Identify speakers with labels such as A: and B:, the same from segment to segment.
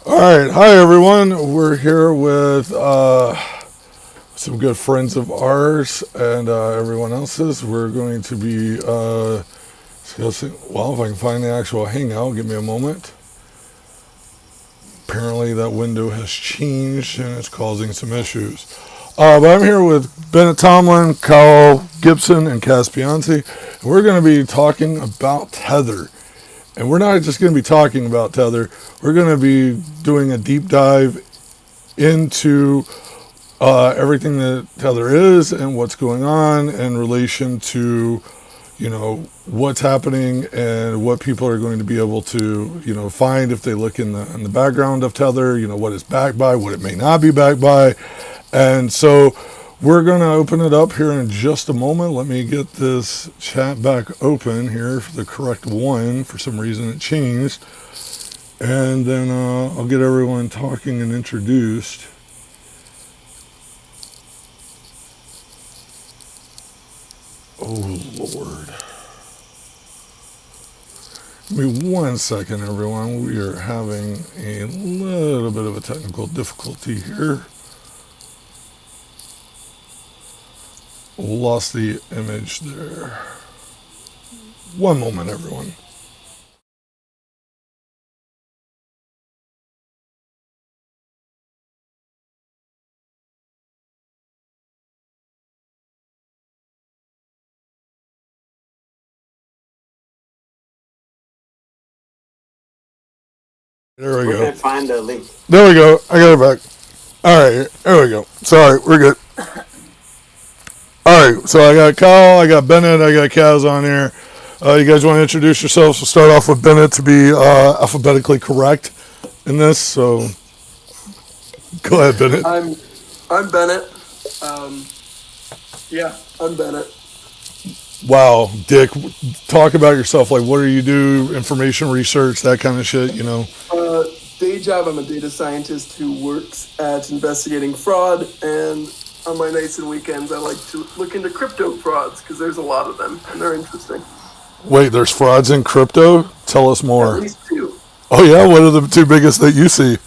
A: All right, hi everyone. We're here with some good friends of ours and everyone else's. We're going to be discussing. Well, if I can find the actual hangout, give me a moment. Apparently, that window has changed and it's causing some issues. But I'm here with Bennett Tomlin, Kyle Gibson, and Cass Pianci. And we're going to be talking about Tether. And we're not just going to be talking about Tether. We're going to be doing a deep dive into everything that Tether is and what's going on in relation to, what's happening and what people are going to be able to, find if they look in the background of Tether, what it's backed by, what it may not be backed by. And so we're going to open it up here in just a moment. Let me get this chat back open here for the correct one. For some reason it changed. And then I'll get everyone talking and introduced. Oh, Lord. Give me 1 second, everyone. We are having a little bit of a technical difficulty here. Lost the image there. One moment, everyone. There we
B: We're
A: go.
B: gonna find the link.
A: There we go. I got it back. All right, there we go. Sorry, we're good. All right, so I got Kyle, I got Bennett, I got Kaz on here. You guys want to introduce yourselves? We'll start off with Bennett to be alphabetically correct in this. So go ahead, Bennett.
C: I'm Bennett. I'm Bennett.
A: Wow, Dick, talk about yourself. Like, what do you do? Information research, that kind of shit.
C: Day job, I'm a data scientist who works at investigating fraud, and on my nights and weekends, I like to look into crypto frauds because there's a lot of them and they're interesting.
A: Wait, there's frauds in crypto? Tell us more.
C: At least two.
A: Oh yeah, what are the two biggest that you see?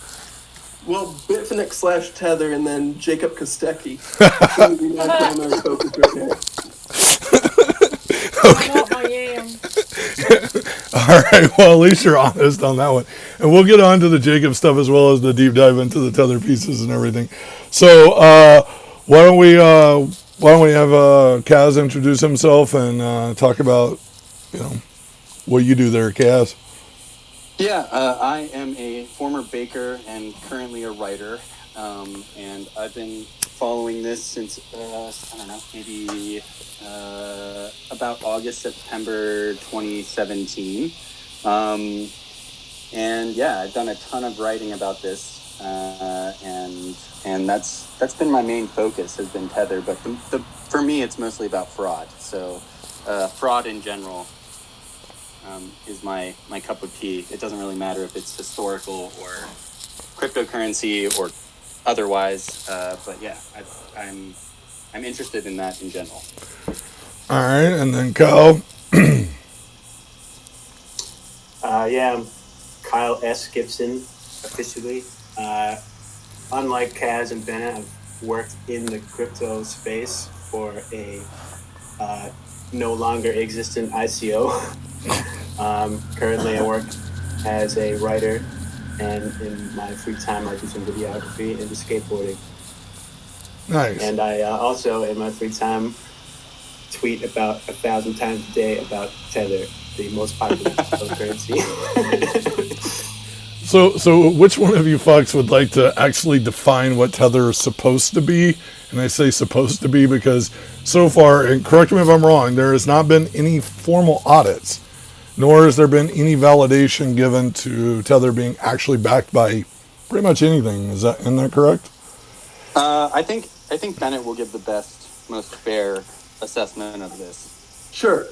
C: Well, Bitfinex / Tether, and then Jacob Kostecki. My primary focus right now.
A: Okay. All right. Well, at least you're honest on that one, and we'll get on to the Jacob stuff as well as the deep dive into the Tether pieces and everything. So why don't we have Kaz introduce himself and talk about what you do there, Kaz.
D: Yeah, I am a former baker and currently a writer, and I've been following this since I don't know, maybe about August, September 2017. And yeah, I've done a ton of writing about this, and that's been my main focus, has been Tether. But for me, it's mostly about fraud. So fraud in general is my cup of tea. It doesn't really matter if it's historical or cryptocurrency or otherwise. But yeah, I'm interested in that in general.
A: All right, and then Kyle.
B: I'm Kyle S. Gibson, officially. Unlike Kaz and Bennett, I've worked in the crypto space for a no longer existent ICO. Currently, I work as a writer, and in my free time, I do some videography and skateboarding.
A: Nice.
B: And I also, in my free time, tweet about 1,000 times a day about Tether, the most popular cryptocurrency.
A: So which one of you fucks would like to actually define what Tether is supposed to be? And I say supposed to be because so far, and correct me if I'm wrong, there has not been any formal audits, nor has there been any validation given to Tether being actually backed by pretty much anything. Isn't that correct?
D: I think Bennett will give the best, most fair assessment of this.
C: Sure.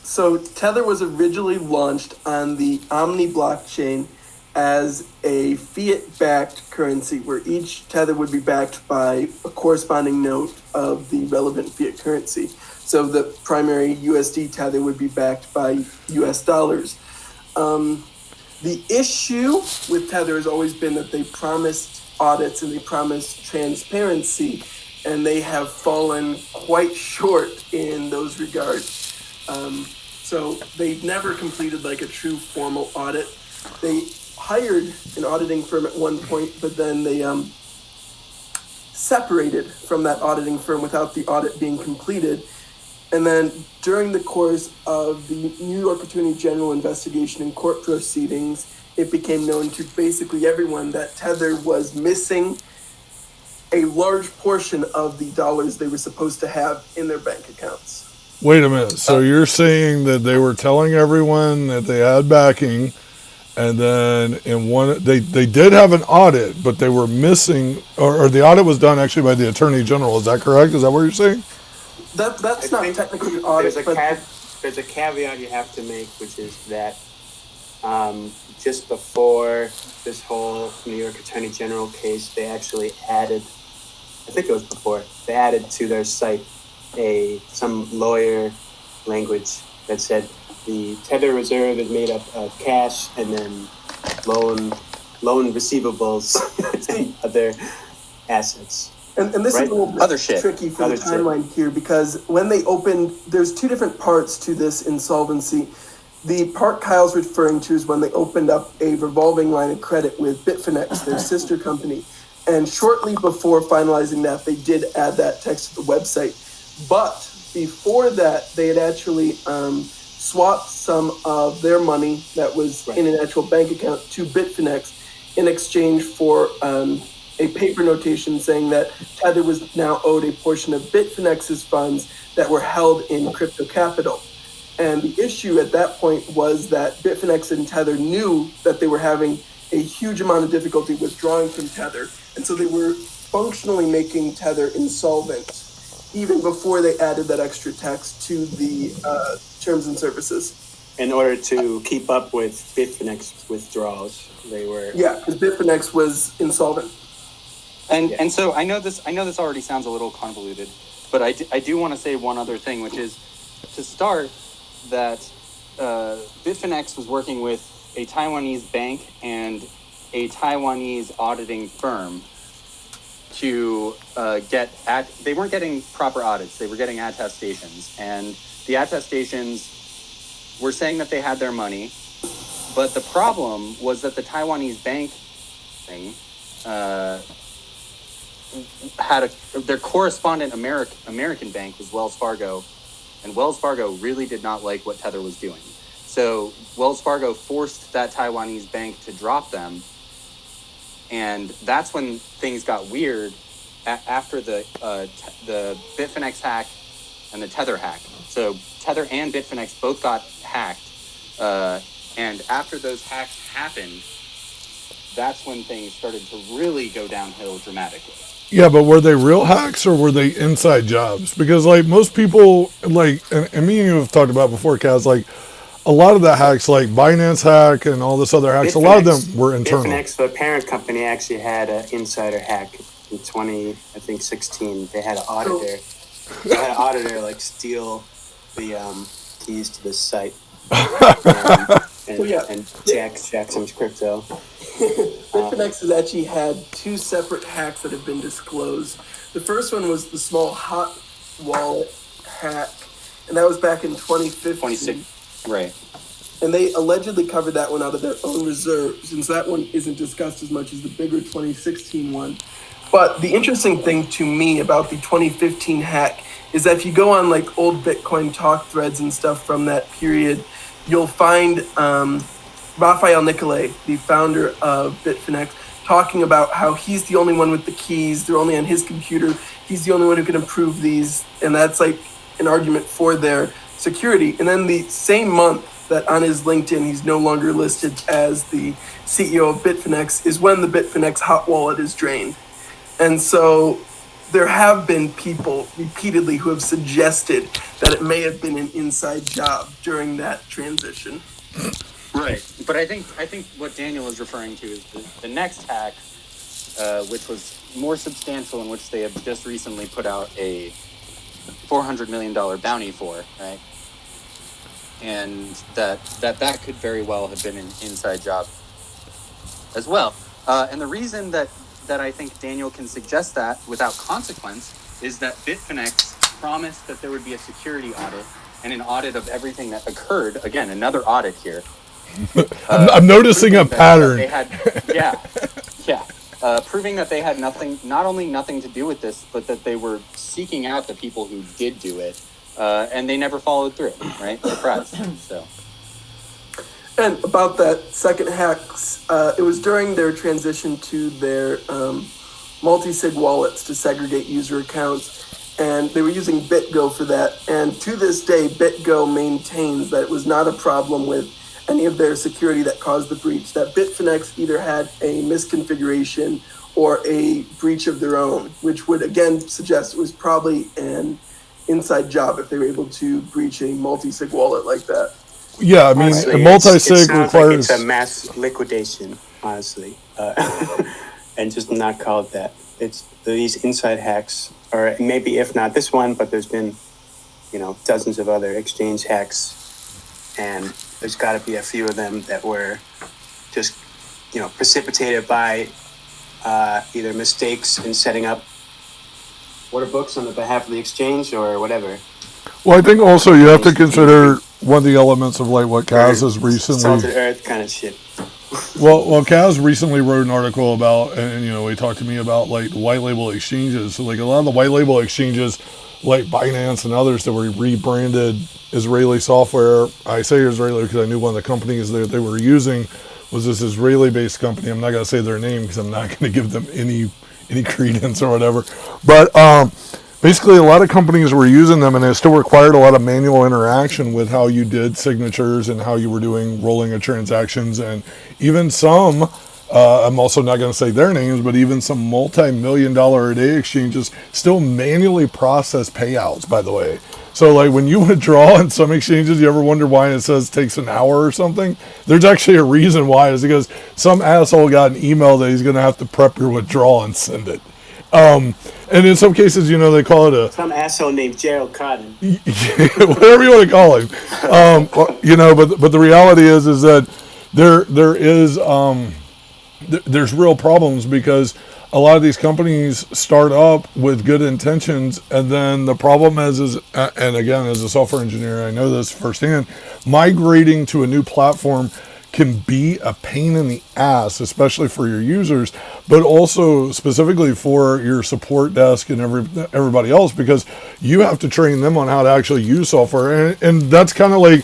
C: So Tether was originally launched on the Omni blockchain as a fiat-backed currency where each Tether would be backed by a corresponding note of the relevant fiat currency. So the primary USD Tether would be backed by US dollars. The issue with Tether has always been that they promised audits and they promised transparency, and they have fallen quite short in those regards. So they never completed like a true formal audit. They hired an auditing firm at one point, but then they separated from that auditing firm without the audit being completed. And then during the course of the New York Attorney General investigation and court proceedings, it became known to basically everyone that Tether was missing a large portion of the dollars they were supposed to have in their bank accounts.
A: Wait a minute. So you're saying that they were telling everyone that they had backing, and then in one they did have an audit, but they were missing, or the audit was done actually by the Attorney General. Is that correct? Is that what you're saying?
C: That's not technically an audit,
B: there's a caveat you have to make, which is that just before this whole New York Attorney General case, they actually added, I think it was before, they added to their site some lawyer language that said the Tether reserve is made up of cash and then loan receivables and other assets.
C: And this is a little bit tricky for the timeline here, because when they opened, there's two different parts to this insolvency. The part Kyle's referring to is when they opened up a revolving line of credit with Bitfinex, their sister company. And shortly before finalizing that, they did add that text to the website. But before that, they had actually swapped some of their money that was in an actual bank account to Bitfinex in exchange for a paper notation saying that Tether was now owed a portion of Bitfinex's funds that were held in crypto capital. And the issue at that point was that Bitfinex and Tether knew that they were having a huge amount of difficulty withdrawing from Tether. And so they were functionally making Tether insolvent even before they added that extra text to the terms and services.
B: In order to keep up with Bitfinex withdrawals, they were...
C: Yeah, because Bitfinex was insolvent.
D: And so I know this already sounds a little convoluted, but I do want to say one other thing, which is, to start, that Bitfinex was working with a Taiwanese bank and a Taiwanese auditing firm to they weren't getting proper audits, they were getting attestations, and the attestations were saying that they had their money, but the problem was that the Taiwanese bank thing had their correspondent American bank was Wells Fargo, and Wells Fargo really did not like what Tether was doing. So Wells Fargo forced that Taiwanese bank to drop them, and that's when things got weird after the Bitfinex hack and the Tether hack. So Tether and Bitfinex both got hacked, and after those hacks happened, that's when things started to really go downhill dramatically.
A: Yeah, but were they real hacks or were they inside jobs? Because like most people, like, and me and you have talked about before, Kaz, like a lot of the hacks, like Binance hack and all this other hacks, Bitfinex, a lot of them were internal.
B: Bitfinex, the parent company, actually had an insider hack in 2016. They had an auditor. They had an auditor like steal the keys to the site and jack some crypto.
C: Bitfinex has actually had two separate hacks that have been disclosed. The first one was the small hot wallet hack, and that was back in 2015.
D: Right.
C: And they allegedly covered that one out of their own reserves, since that one isn't discussed as much as the bigger 2016 one. But the interesting thing to me about the 2015 hack is that if you go on like old Bitcoin talk threads and stuff from that period, you'll find Raphael Nicolay, the founder of Bitfinex, talking about how he's the only one with the keys. They're only on his computer. He's the only one who can approve these. And that's like an argument for their security. And then the same month that on his LinkedIn, he's no longer listed as the CEO of Bitfinex, is when the Bitfinex hot wallet is drained. And so there have been people repeatedly who have suggested that it may have been an inside job during that transition.
D: Right, but I think what Daniel is referring to is the next hack, which was more substantial, in which they have just recently put out a $400 million bounty for, right? and that could very well have been an inside job as well. And the reason that I think Daniel can suggest that without consequence is that Bitfinex promised that there would be a security audit and an audit of everything that occurred. Again, another audit here.
A: I'm noticing a pattern.
D: Proving that they had not only nothing to do with this, but that they were seeking out the people who did do it, and they never followed through. Right? Surprise. So.
C: And about that second hacks, it was during their transition to their multi-sig wallets to segregate user accounts, and they were using BitGo for that. And to this day, BitGo maintains that it was not a problem with any of their security that caused the breach, that Bitfinex either had a misconfiguration or a breach of their own, which would again suggest it was probably an inside job if they were able to breach a multi-sig wallet like that.
A: Yeah, I mean,
B: Honestly,
A: a multi-sig
B: it sounds
A: requires...
B: like it's a mass liquidation, honestly, and just not call it that. It's these inside hacks, or maybe if not this one, but there's been, dozens of other exchange hacks, and there's got to be a few of them that were just, precipitated by either mistakes in setting up order books on the behalf of the exchange or whatever.
A: Well, I think also you have to consider one of the elements of like what Kaz has recently...
B: Salted earth kind of shit.
A: Well, Kaz recently wrote an article about, and he talked to me about like the white label exchanges. So like a lot of the white label exchanges, like Binance and others that were rebranded Israeli software. I say Israeli because I knew one of the companies that they were using was this Israeli-based company. I'm not going to say their name because I'm not going to give them any credence or whatever. But basically, a lot of companies were using them, and it still required a lot of manual interaction with how you did signatures and how you were doing rolling of transactions. And even some, I'm also not going to say their names, but even some multi-million-dollar a day exchanges still manually process payouts, by the way. So like when you withdraw in some exchanges, you ever wonder why it says takes an hour or something? There's actually a reason why. It's because some asshole got an email that he's going to have to prep your withdrawal and send it. And in some cases, they call it
B: some asshole named Gerald Cotton.
A: Whatever you want to call him. But the reality is that there's real problems because a lot of these companies start up with good intentions, and then the problem is and again, as a software engineer, I know this firsthand, migrating to a new platform can be a pain in the ass, especially for your users, but also specifically for your support desk and everybody else, because you have to train them on how to actually use software. And that's kind of like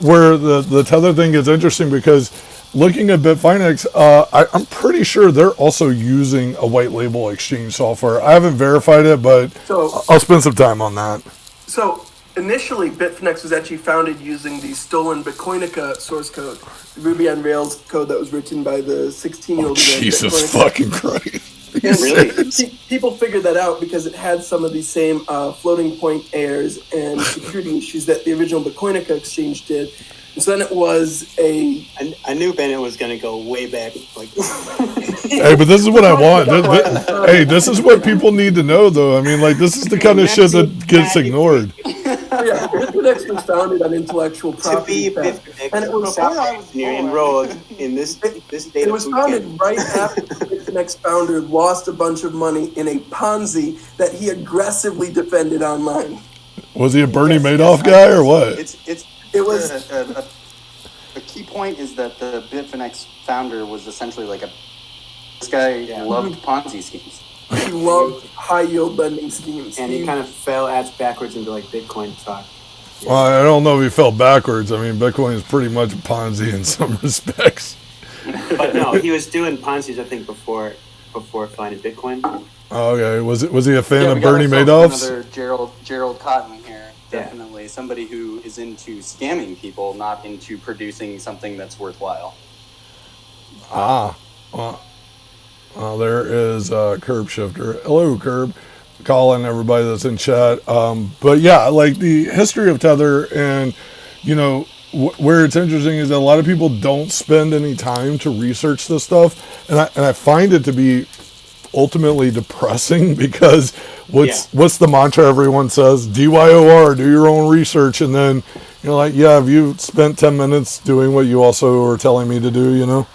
A: where the Tether thing gets interesting, because looking at Bitfinex, I'm pretty sure they're also using a white label exchange software. I haven't verified it, but I'll spend some time on that.
C: So initially, Bitfinex was actually founded using the stolen Bitcoinica source code, the Ruby on Rails code that was written by the 16-year-old.
A: Jesus fucking Christ.
C: And really? People figured that out because it had some of the same floating point errors and security issues that the original Bitcoinica exchange did. And so then it was
B: I knew Bennett was going to go way back.
A: Hey, but this is what I want. Hey, this is what people need to know, though. I mean, like, this is the kind of shit that gets ignored.
C: Yeah, Bitfinex was founded on intellectual property.
B: And it was enrolled in this data.
C: It was founded right after the Bitfinex founder lost a bunch of money in a Ponzi that he aggressively defended online.
A: Was he a Bernie Madoff guy or what?
C: It was
D: a key point is that the Bitfinex founder was essentially like this guy loved Ponzi schemes.
C: He loved high yield lending schemes,
B: and he kind of fell ass backwards into like Bitcoin talk.
A: Well, I don't know if he fell backwards. I mean, Bitcoin is pretty much a Ponzi in some respects.
B: But no, he was doing Ponzi's, I think, before finding Bitcoin.
A: Okay, was he a fan of Bernie Madoff's?
D: Another Gerald Cotton here. Definitely somebody who is into scamming people, not into producing something that's worthwhile.
A: Well, there is Curb Shifter. Hello, Curb. Colin, everybody that's in chat. But yeah, like the history of Tether, and where it's interesting is that a lot of people don't spend any time to research this stuff, and I find it to be ultimately depressing, because what's the mantra everyone says? DYOR, do your own research, and then You're like, yeah, have you spent 10 minutes doing what you also were telling me to do, you know?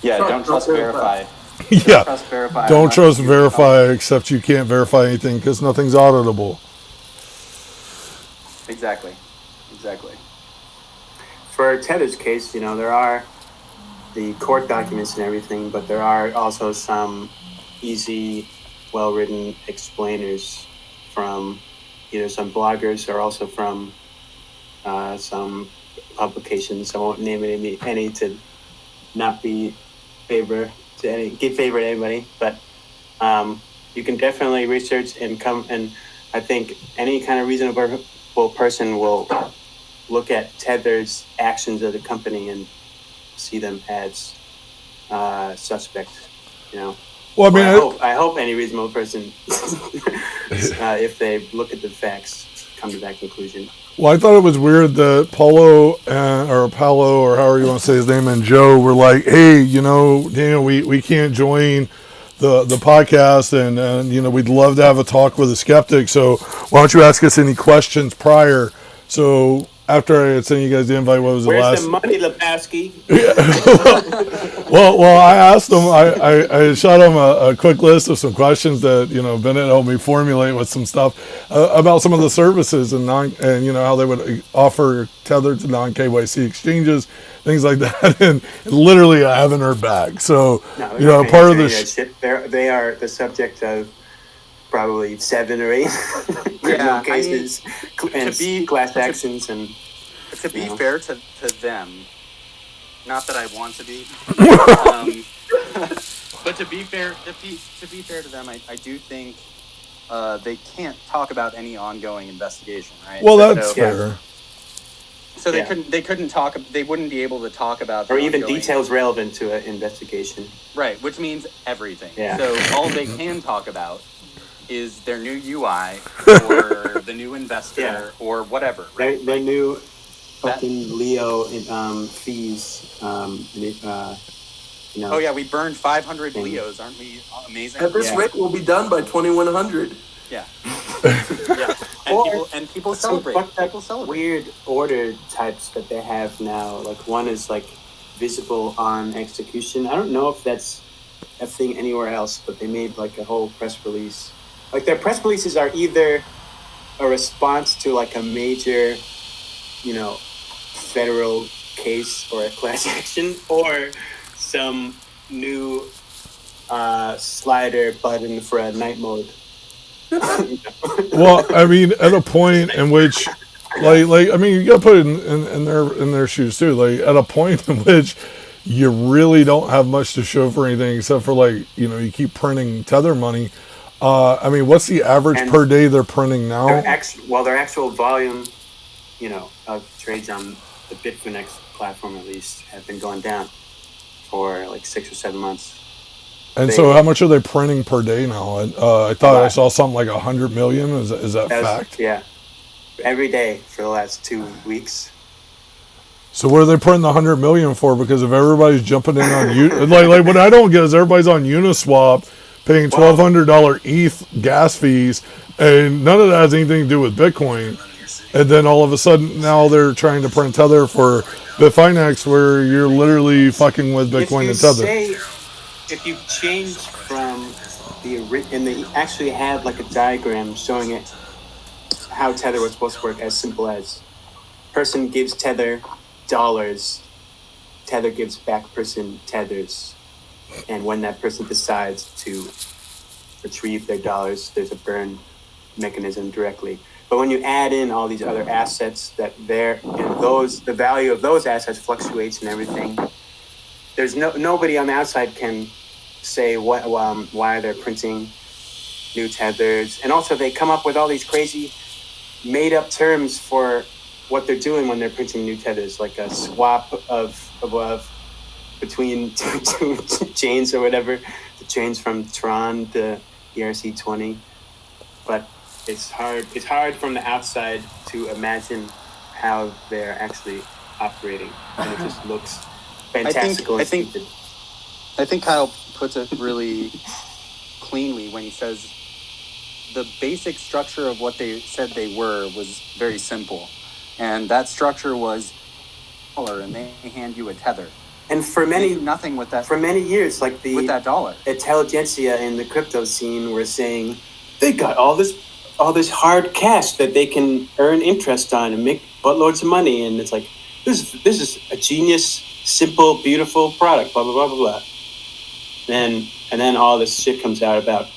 D: Yeah, don't trust verify.
A: Yeah.
D: Trust verify.
A: Don't
D: unless
A: trust
D: you
A: verify, except you can't verify anything because nothing's auditable.
D: Exactly.
B: For Tether's case, there are the court documents and everything, but there are also some easy, well-written explainers from either some bloggers or also from some publications. I won't name any to not be give favor to anybody, but you can definitely research and I think any kind of reasonable person will look at Tether's actions of the company and see them as suspect.
A: Well, I mean,
B: I hope any reasonable person, if they look at the facts, come to that conclusion.
A: well, I thought it was weird that Paulo or however you want to say his name, and Joe were like, hey, Daniel, we can't join the podcast, and we'd love to have a talk with a skeptic. So why don't you ask us any questions prior? So after I had sent you guys the invite, what was the
B: Where's
A: last?
B: the money, Lepasky?
A: Well, I asked him. I shot him a quick list of some questions that Bennett helped me formulate with some stuff about some of the services and how they would offer Tether to non KYC exchanges, things like that. And literally, I haven't heard back. So part of this,
B: they are the subject of probably 7 or 8 criminal cases and class actions. And
D: to be fair to them, not that I want to be, but to be fair to them, I do think they can't talk about any ongoing investigation, right?
A: Well, that's fair.
D: So they couldn't talk. They wouldn't be able to talk about
B: or even details relevant to an investigation.
D: Right, which means everything.
B: Yeah.
D: So all they can talk about is their new UI or the new investor or whatever. Right?
B: Their new fucking Leo fees.
D: Oh yeah, we burned 500 Leos, aren't we amazing?
C: At this rate, we'll be done by 2100.
D: Yeah. And people celebrate. People celebrate.
B: Weird order types that they have now. Like one is like visible on execution. I don't know if that's a thing anywhere else, but they made like a whole press release. Like their press releases are either a response to like a major, federal case or a class action, or some new slider button for a night mode.
A: Well, I mean, at a point in which, you gotta put it in their shoes too. Like at a point in which you really don't have much to show for anything except for you keep printing Tether money. What's the average per day they're printing now?
B: Their actual volume, of trades on the Bitfinex platform at least have been going down for like 6 or 7 months.
A: And so how much are they printing per day now? I thought I saw something like 100 million. Is that fact?
B: Yeah. Every day for the last 2 weeks.
A: So what are they printing the 100 million for? Because if everybody's jumping in on like what I don't get is everybody's on Uniswap paying $1,200 ETH gas fees, and none of that has anything to do with Bitcoin. And then all of a sudden now they're trying to print Tether for Bitfinex, where you're literally fucking with Bitcoin and Tether.
B: If you change from and they actually have like a diagram showing it how Tether was supposed to work, as simple as person gives Tether dollars, Tether gives back person Tethers, and when that person decides to retrieve their dollars, there's a burn mechanism directly. But when you add in all these other assets the value of those assets fluctuates and everything. There's nobody on the outside can say why they're printing new Tethers, and also they come up with all these crazy made-up terms for what they're doing when they're printing new Tethers, like a swap of between two chains or whatever, the chains from Tron to ERC20. But it's hard from the outside to imagine how they're actually operating, and it just looks fantastical and stupid.
D: I think Kyle puts it really cleanly when he says the basic structure of what they said they were was very simple. and that structure was dollar, and they hand you a tether.
B: And for many
D: nothing with that.
B: For many years, like
D: with that dollar,
B: intelligentsia in the crypto scene were saying they got all this hard cash that they can earn interest on and make buttloads of money, and it's like this is a genius, simple, beautiful product. Blah blah blah blah blah. And then all this shit comes out about,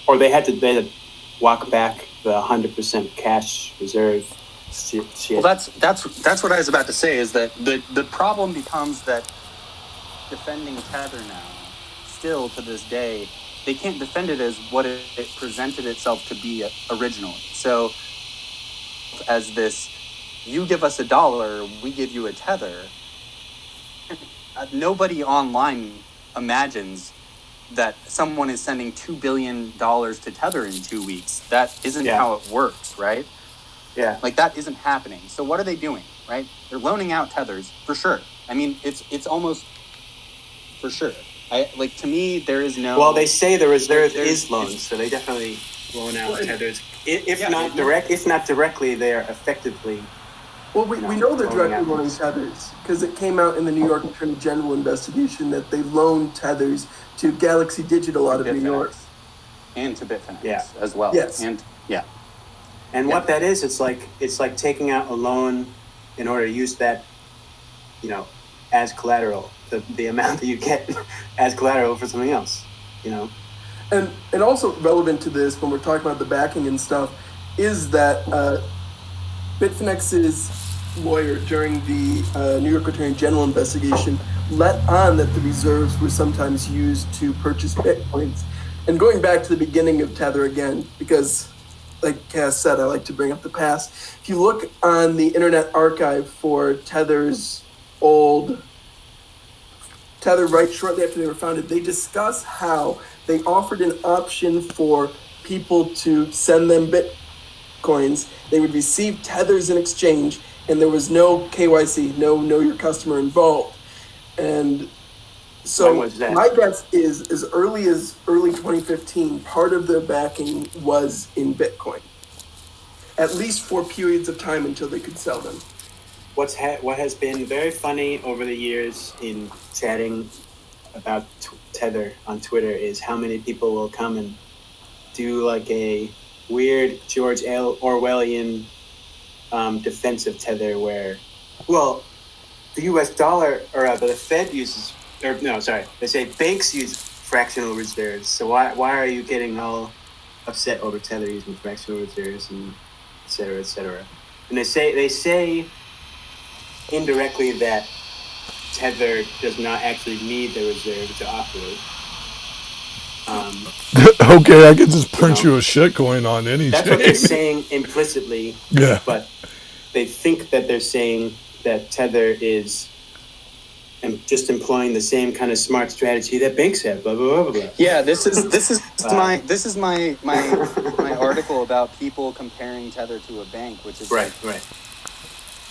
B: or they had to walk back the 100% cash reserve shit.
D: Well, that's what I was about to say, is that the problem becomes that defending Tether now, still to this day, they can't defend it as what it presented itself to be originally. So as this, you give us $1, we give you a Tether. Nobody online imagines that someone is sending $2 billion to Tether in 2 weeks. That isn't how it works, right?
B: Yeah.
D: Like, that isn't happening. So what are they doing, right? They're loaning out tethers, for sure. I mean, it's almost for sure. To me, there is no...
B: Well, they say the reserve is loans, so they definitely loan out tethers. If not directly, they are effectively...
C: Well, we know they're directly loaning tethers, because it came out in the New York Attorney General investigation that they loaned tethers to Galaxy Digital out of New York.
D: And to Bitfinex as well.
C: Yes.
B: And what that is, it's like taking out a loan in order to use that, as collateral, the amount that you get as collateral for something else,
C: And also relevant to this, when we're talking about the backing and stuff, is that Bitfinex's lawyer during the New York Attorney General investigation let on that the reserves were sometimes used to purchase Bitcoins. And going back to the beginning of Tether again, because like Cass said, I like to bring up the past. If you look on the Internet Archive for Tether's old Tether, right shortly after they were founded, they discuss how they offered an option for people to send them Bitcoins. They would receive Tethers in exchange, and there was no KYC, no know your customer involved. And so my guess is as early 2015, part of their backing was in Bitcoin, at least for periods of time until they could sell them.
B: What has been very funny over the years in chatting about Tether on Twitter is how many people will come and do like a weird George Orwellian defense of Tether where, well, the U.S. dollar, or the Fed uses... they say banks use fractional reserves. So why are you getting all upset over Tether using fractional reserves and et cetera, et cetera? And they say indirectly that Tether does not actually need the reserve to operate.
A: Okay, I could just print you a shitcoin on any
B: That's
A: chain.
B: what they're saying implicitly.
A: Yeah.
B: But they think that they're saying that Tether is just employing the same kind of smart strategy that banks have. Blah blah blah blah.
D: Yeah, this is my article about people comparing Tether to a bank, which is
B: right.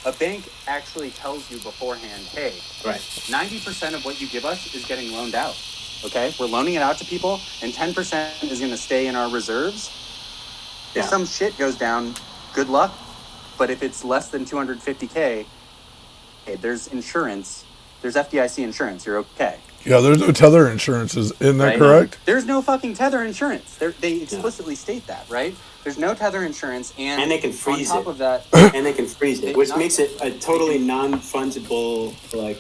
D: A bank actually tells you beforehand, hey, 90% of what you give us is getting loaned out. Okay, we're loaning it out to people, and 10% is going to stay in our reserves. If some shit goes down, good luck. But if it's less than 250K, there's insurance. There's FDIC insurance. You're okay.
A: Yeah, there's no Tether insurance. Isn't that correct?
D: There's no fucking Tether insurance. They explicitly state that, right? There's no Tether insurance, and
B: they can freeze
D: on top of that,
B: and they can freeze it, which makes it a totally non-fungible, like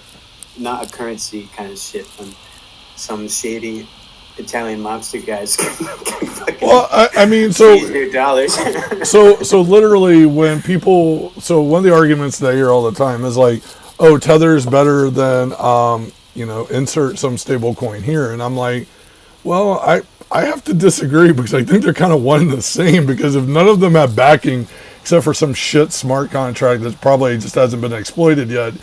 B: not a currency kind of shit. And some shady Italian mobster guys can
A: well, I mean, so
B: freeze their dollars.
A: so literally, when people, so one of the arguments that I hear all the time is like, oh, Tether is better than insert some stable coin here, and I'm like, well, I have to disagree, because I think they're kind of one and the same, because if none of them have backing except for some shit smart contract that probably just hasn't been exploited yet,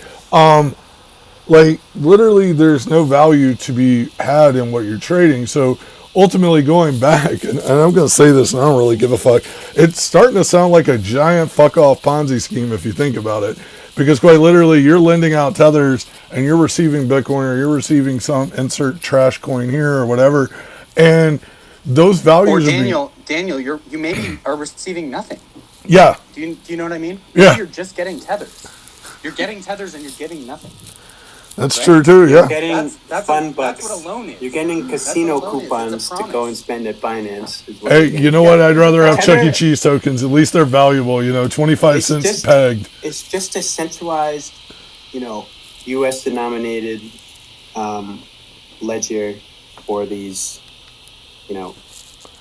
A: like literally there's no value to be had in what you're trading. So ultimately going back, and I'm going to say this and I don't really give a fuck, it's starting to sound like a giant fuck off Ponzi scheme if you think about it. Because quite literally, you're lending out tethers and you're receiving Bitcoin, or you're receiving some insert trash coin here or whatever, and those values.
D: Or Daniel, you maybe are receiving nothing.
A: Yeah.
D: Do you know what I mean?
A: Yeah.
D: You're just getting tethers. You're getting tethers and you're getting nothing.
A: That's
D: Right?
A: true too.
B: You're
A: Yeah.
B: getting fun bucks.
D: That's what a loan is.
B: You're getting casino
D: That's what a loan is.
B: coupons
D: It's a
B: to go
D: promise.
B: and spend at Binance. Is what
A: Hey,
B: you're getting.
A: you know what? I'd rather have
B: Tether-
A: Chuck E. Cheese tokens. At least they're valuable. 25
B: It's
A: cents
B: just-
A: pegged.
B: It's just a centralized, U.S. denominated ledger for these,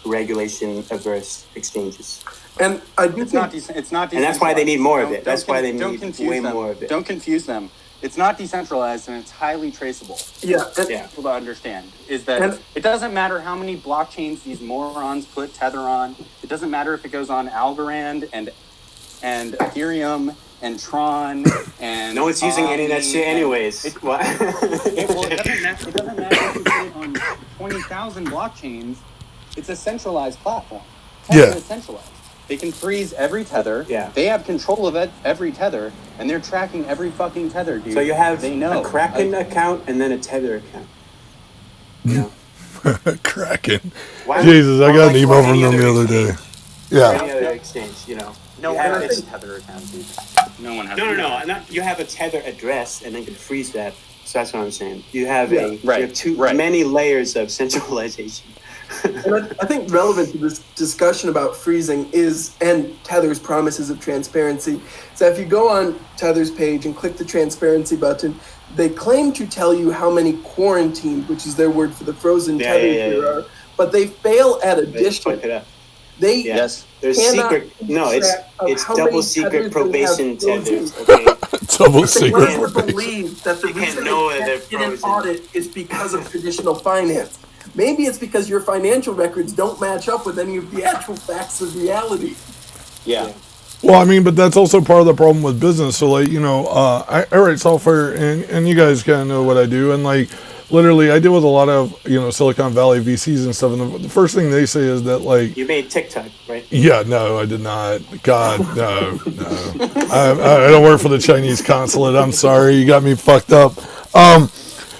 B: regulation averse exchanges.
C: And I do
D: It's
C: think
D: not it's not
B: And that's why they need more of it.
D: Don't
B: That's why they
D: don't
B: need
D: confuse
B: way
D: them.
B: more of it.
D: Don't confuse them. It's not decentralized and it's highly traceable.
C: yeah, and-
B: Yeah.
D: People to understand is that
C: And-
D: it doesn't matter how many blockchains these morons put Tether on. It doesn't matter if it goes on Algorand and Ethereum and Tron and
B: No one's using any of that
D: Omni
B: shit
D: and-
B: anyways.
D: It doesn't matter. It doesn't matter if you put it on 20,000 blockchains. It's a centralized platform. Tether
A: Yeah.
D: is centralized. They can freeze every tether.
B: Yeah.
D: They have control of every tether, and they're tracking every fucking tether, dude.
B: So you have
D: they know.
B: a Kraken
D: Like,
B: account and then a Tether account.
A: Kraken.
B: Why-
A: Jesus, I
B: or
A: got
B: like
A: an email
B: any
A: from them
B: other
A: the other day.
B: exchange.
A: Yeah.
B: Any other exchange,
D: no
B: You
D: one
B: have
D: has
B: it-
D: a tether account, dude. No one has.
B: No. You have a Tether address and then can freeze that. So that's what I'm saying. You have
C: Yeah,
B: you
D: right,
B: have too
D: right.
B: many layers of centralization.
C: And I think relevant to this discussion about freezing and Tether's promises of transparency. So if you go on Tether's page and click the transparency button, they claim to tell you how many quarantined, which is their word for the frozen
B: Yeah,
C: Tethers
B: yeah,
C: there
B: yeah.
C: are, but they fail at
B: They
C: addition.
B: fuck it up.
C: They
B: Yeah.
D: Yes.
B: There's
C: cannot
B: secret. No,
C: keep track of
B: it's
C: how
B: double
C: many
B: secret
C: tethers they
B: probation
C: have frozen.
B: tethers. Okay.
A: Double
C: They
A: secret
C: want to
A: probation.
C: believe that the
B: You can't
C: reason
B: know
C: they
B: that
C: can't
B: they're
C: get an
B: frozen.
C: audit is because of traditional finance. Maybe it's because your financial records don't match up with any of the actual facts of reality.
D: Yeah.
A: Well, I mean, but that's also part of the problem with business. So, like, I write software, and you guys kind of know what I do. And, like, literally, I deal with a lot of, Silicon Valley VCs and stuff. And the first thing they say is that, like,
B: You made TikTok, right?
A: yeah, no, I did not. God, no. I don't work for the Chinese consulate. I'm sorry. You got me fucked up.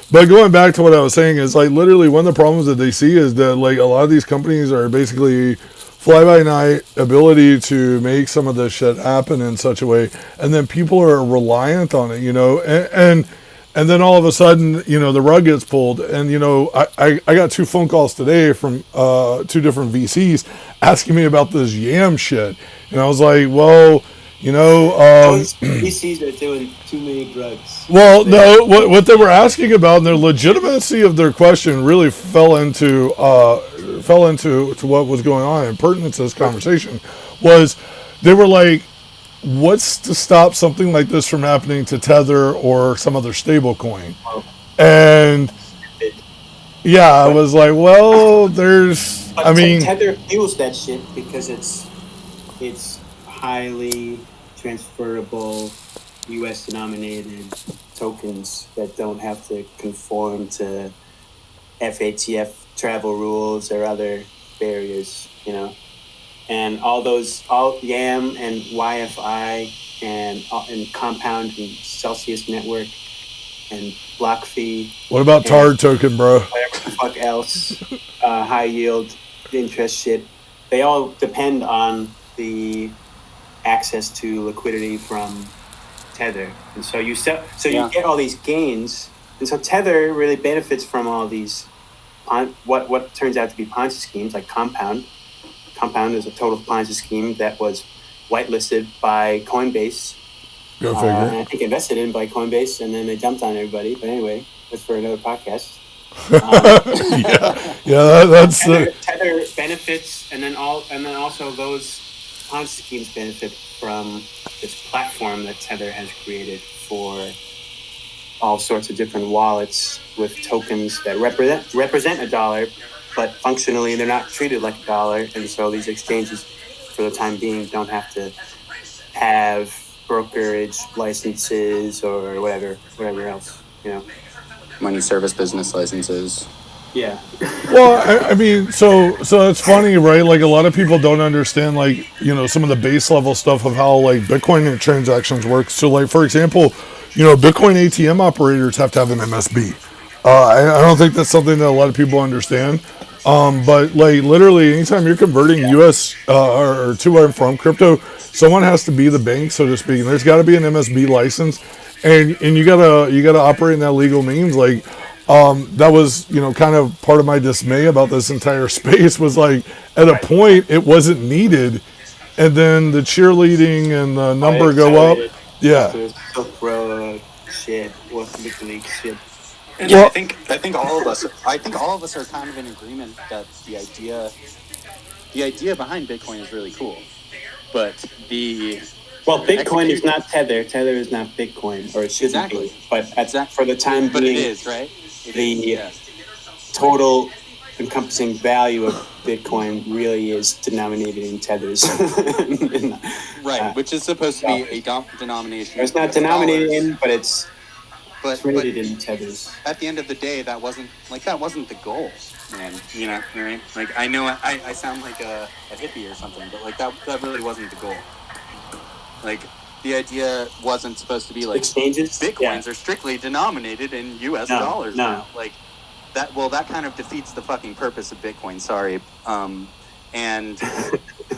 A: But going back to what I was saying is, like, literally one of the problems that they see is that, like, a lot of these companies are basically fly-by-night ability to make some of this shit happen in such a way, and then people are reliant on it, and then all of a sudden, the rug gets pulled, and, I got 2 phone calls today from 2 different VCs asking me about this YAM shit, and I was like, well,
B: Those VCs are doing too many drugs.
A: well, no, what they were asking about and their legitimacy of their question really fell into what was going on, and pertinent to this conversation was they were like, what's to stop something like this from happening to Tether or some other stable coin? And yeah, I was like, well, there's,
B: But
A: I mean,
B: Tether fuels that shit because it's highly transferable U.S. denominated tokens that don't have to conform to FATF travel rules or other barriers, and all YAM and YFI and Compound and Celsius Network and BlockFi,
A: what about Tard token, bro?
B: whatever the fuck else, high yield interest shit, they all depend on the access to liquidity from Tether, and so you get all these gains, and so Tether really benefits from all these what turns out to be Ponzi schemes like Compound. Compound is a total Ponzi scheme that was whitelisted by Coinbase.
A: Go
B: And
A: figure.
B: I think invested in by Coinbase, and then they dumped on everybody. But anyway, that's for another podcast.
A: Yeah, that's
B: Tether benefits, and then also those Ponzi schemes benefit from this platform that Tether has created for all sorts of different wallets with tokens that represent a dollar, but functionally they're not treated like a dollar, and so these exchanges, for the time being, don't have to have brokerage licenses or whatever else,
D: Money service business licenses.
B: Yeah.
A: Well, I mean, so it's funny, right? Like, a lot of people don't understand, like, some of the base level stuff of how, like, Bitcoin transactions work. So, like, for example, Bitcoin ATM operators have to have an MSB. I don't think that's something that a lot of people understand. But like literally, anytime you're converting U.S. Or to and from crypto, someone has to be the bank, so to speak. And there's got to be an MSB license, and you gotta operate in that legal means. Like that was kind of part of my dismay about this entire space was like at a point it wasn't needed, and then the cheerleading and the number go up. Yeah.
B: After Silk Road shit, WikiLeaks shit.
D: And
A: Well-
D: I think all of us are kind of in agreement that the idea behind Bitcoin is really cool, but
B: Well, Bitcoin is not Tether. Tether is not Bitcoin, or it shouldn't
D: Exactly.
B: be. But for the time
D: but it
B: being,
D: is, right? It
B: the
D: is, yeah.
B: total encompassing value of Bitcoin really is denominated in tethers.
D: Right, which is supposed to be a denomination.
B: It's not
D: of
B: denominated
D: dollars,
B: in, but it's
D: but
B: traded in tethers.
D: at the end of the day, that wasn't the goal, man. You know, right? Like I know I sound like a hippie or something, but like that really wasn't the goal. Like the idea wasn't supposed to be like
B: Exchanges?
D: Bitcoins are strictly denominated in U.S. dollars
B: no.
D: now. Like that. Well, that kind of defeats the fucking purpose of Bitcoin. Sorry. And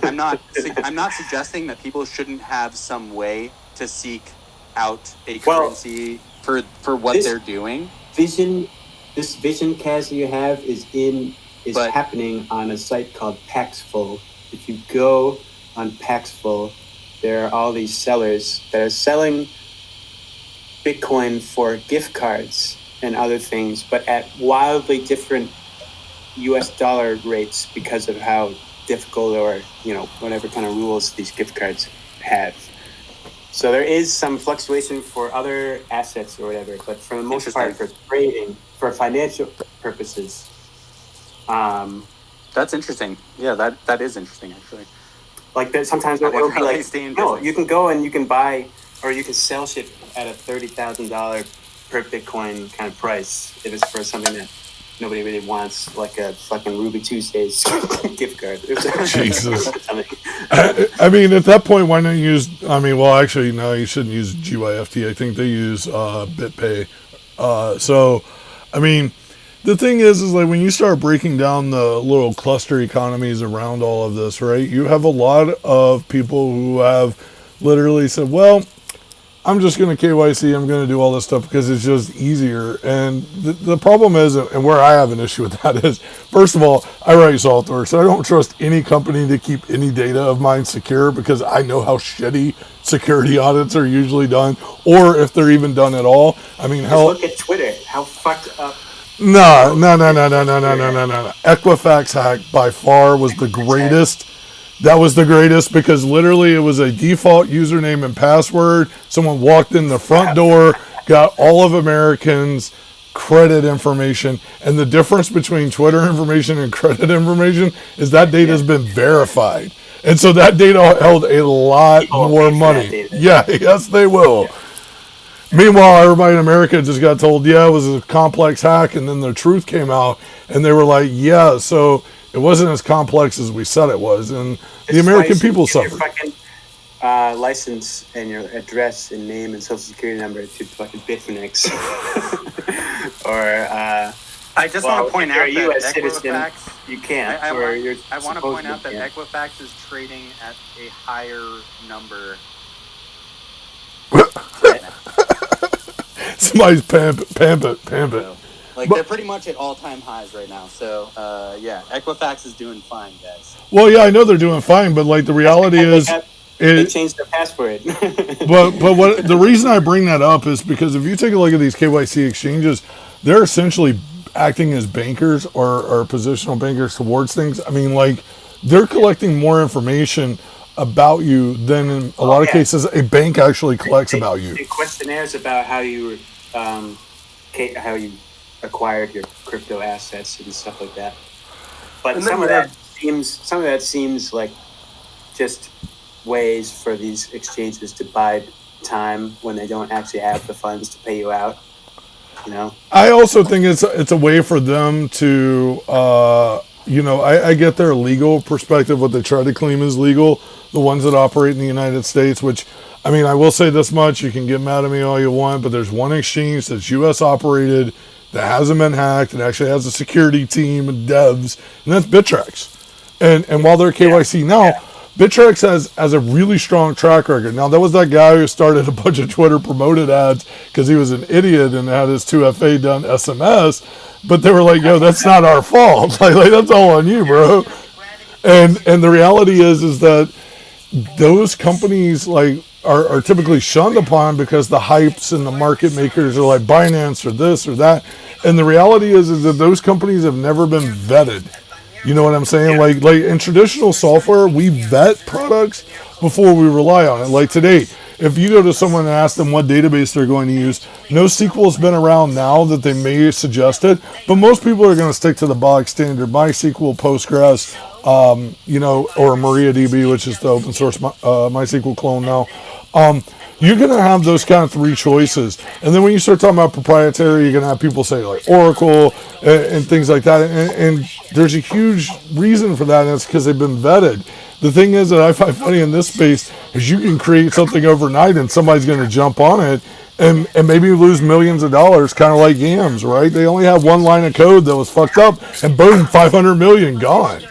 D: I'm not suggesting that people shouldn't have some way to seek out a currency for what they're doing.
B: This vision, Kaz, you have is happening on a site called Paxful. If you go on Paxful, there are all these sellers that are selling Bitcoin for gift cards and other things, but at wildly different US dollar rates because of how difficult or, whatever kind of rules these gift cards have. So there is some fluctuation for other assets or whatever, but for the most part, for trading, for financial purposes.
D: That's interesting. Yeah, that is interesting, actually.
B: Like that, sometimes it'll be like, you can go and you can buy or you can sell shit at a $30,000 per Bitcoin kind of price if it's for something that nobody really wants, like a fucking Ruby Tuesdays gift card.
A: Jesus. I mean, at that point, why not use? I mean, well, actually, no, you shouldn't use GYFT. I think they use BitPay. So, I mean, the thing is like when you start breaking down the little cluster economies around all of this, right? You have a lot of people who have literally said, well, I'm just going to KYC, I'm going to do all this stuff because it's just easier. And the problem is, and where I have an issue with that is, first of all, I write software, so I don't trust any company to keep any data of mine secure because I know how shitty security audits are usually done, or if they're even done at all. I mean, hell,
B: look at Twitter, how fucked up.
A: No. Equifax Hack by far was the greatest. That was the greatest because literally it was a default username and password. Someone walked in the front door, got all of Americans' credit information. And the difference between Twitter information and credit information is that data has been verified. And so that data held a lot more money. Yeah, yes, they will. Yeah. Meanwhile, everybody in America just got told, yeah, it was a complex hack. And then the truth came out and they were like, yeah, so it wasn't as complex as we said it was, and the American people suffered.
B: Your fucking license and your address and name and social security number to fucking Bitfinex. Or
D: I just want to point out that
B: US
D: Equifax,
B: you can't.
D: I want to point out that Equifax is trading at a higher number.
A: Somebody's pamp it.
D: So, they're pretty much at all-time highs right now. So, yeah, Equifax is doing fine, guys.
A: Well, yeah, I know they're doing fine, but the reality is,
B: they changed their password.
A: but what the reason I bring that up is because if you take a look at these KYC exchanges, they're essentially acting as bankers or positional bankers towards things. I mean, they're collecting more information about you than in a lot of cases a bank actually collects about you.
B: Questionnaires about how you acquired your crypto assets and stuff like that. But some of that seems like just ways for these exchanges to buy time when they don't actually have the funds to pay you out. I
A: also think it's a way for them to I get their legal perspective, what they try to claim is legal, the ones that operate in the United States, which, I mean, I will say this much, you can get mad at me all you want, but there's one exchange that's U.S. operated, that hasn't been hacked and actually has a security team and devs, and that's Bittrex. And while they're KYC now, Bittrex has a really strong track record. Now, that was that guy who started a bunch of Twitter promoted ads because he was an idiot and had his 2FA done SMS, but they were like, yo, that's not our fault. Like that's all on you, bro. And the reality is that those companies like are typically shunned upon because the hypes and the market makers are like Binance or this or that. And the reality is that those companies have never been vetted. You know what I'm saying? Like in traditional software, we vet products before we rely on it. Like today, if you go to someone and ask them what database they're going to use, NoSQL's been around now that they may suggest it, but most people are going to stick to the bog standard MySQL, Postgres, or MariaDB, which is the open source MySQL clone now. You're going to have those kind of three choices. And then when you start talking about proprietary, you're going to have people say like Oracle and things like that. And there's a huge reason for that, and it's because they've been vetted. The thing is that I find funny in this space is you can create something overnight and somebody's going to jump on it and maybe lose millions of dollars, kind of like yams, right? They only have one line of code that was fucked up and boom, 500 million gone.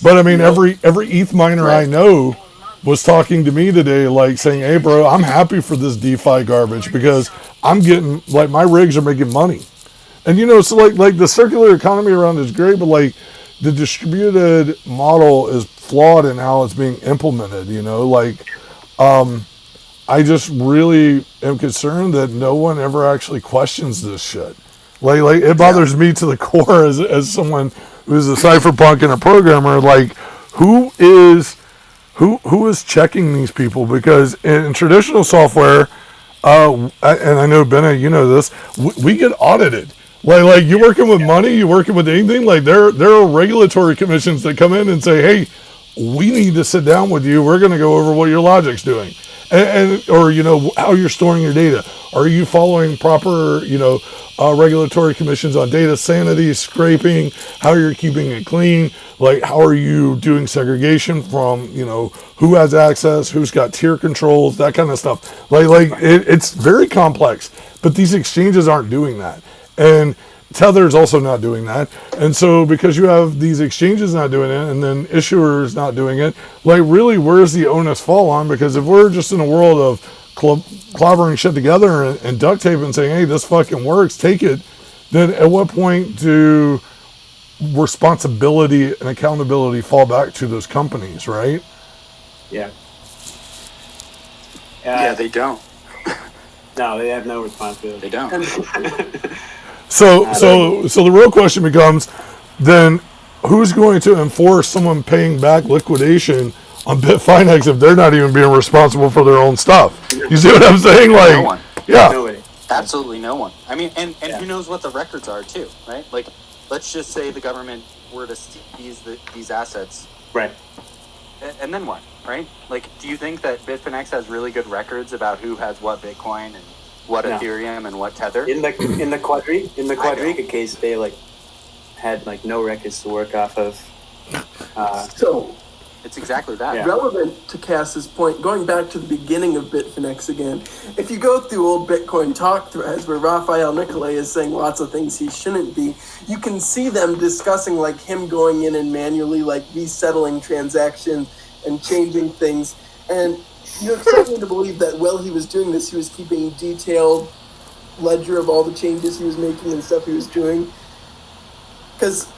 A: But I mean, every ETH miner I know was talking to me today, like saying, hey bro, I'm happy for this DeFi garbage because I'm getting, like, my rigs are making money. And so like the circular economy around is great, but like the distributed model is flawed in how it's being implemented, I just really am concerned that no one ever actually questions this shit. Like it bothers me to the core as someone who's a cypherpunk and a programmer, like who is checking these people? Because in traditional software, and I know Bennett, you know this, we get audited. Like you're working with money, you're working with anything. Like there are regulatory commissions that come in and say, hey, we need to sit down with you. We're going to go over what your logic's doing, or how you're storing your data. Are you following proper regulatory commissions on data sanity, scraping, how you're keeping it clean? Like, how are you doing segregation from, who has access, who's got tier controls, that kind of stuff. It's very complex, but these exchanges aren't doing that. And Tether is also not doing that. And so because you have these exchanges not doing it and then issuers not doing it, like really, where's the onus fall on? Because if we're just in a world of clobbering shit together and duct tape and saying, hey, this fucking works, take it, then at what point do responsibility and accountability fall back to those companies, right?
B: Yeah.
D: Yeah, they don't.
B: No, they have no responsibility.
D: They don't.
A: So the real question becomes, then who's going to enforce someone paying back liquidation on Bitfinex if they're not even being responsible for their own stuff? You see what I'm saying? Like,
D: no one.
A: Yeah.
B: Nobody.
D: Absolutely no one. I mean, and who knows what the records are too, right? Like, let's just say the government were to seize these assets.
B: Right.
D: And then what, right? Like, do you think that Bitfinex has really good records about who has what Bitcoin and what Ethereum and what Tether?
B: In the Quadriga case, they had no records to work off of.
C: So
D: it's exactly that.
B: Yeah.
C: relevant to Cass's point, going back to the beginning of Bitfinex again, if you go through old Bitcoin talk threads where Raphael Nicolay is saying lots of things he shouldn't be, you can see them discussing him going in and manually resettling transactions and changing things. And you expect me to believe that while he was doing this, he was keeping detailed ledger of all the changes he was making and stuff he was doing. Because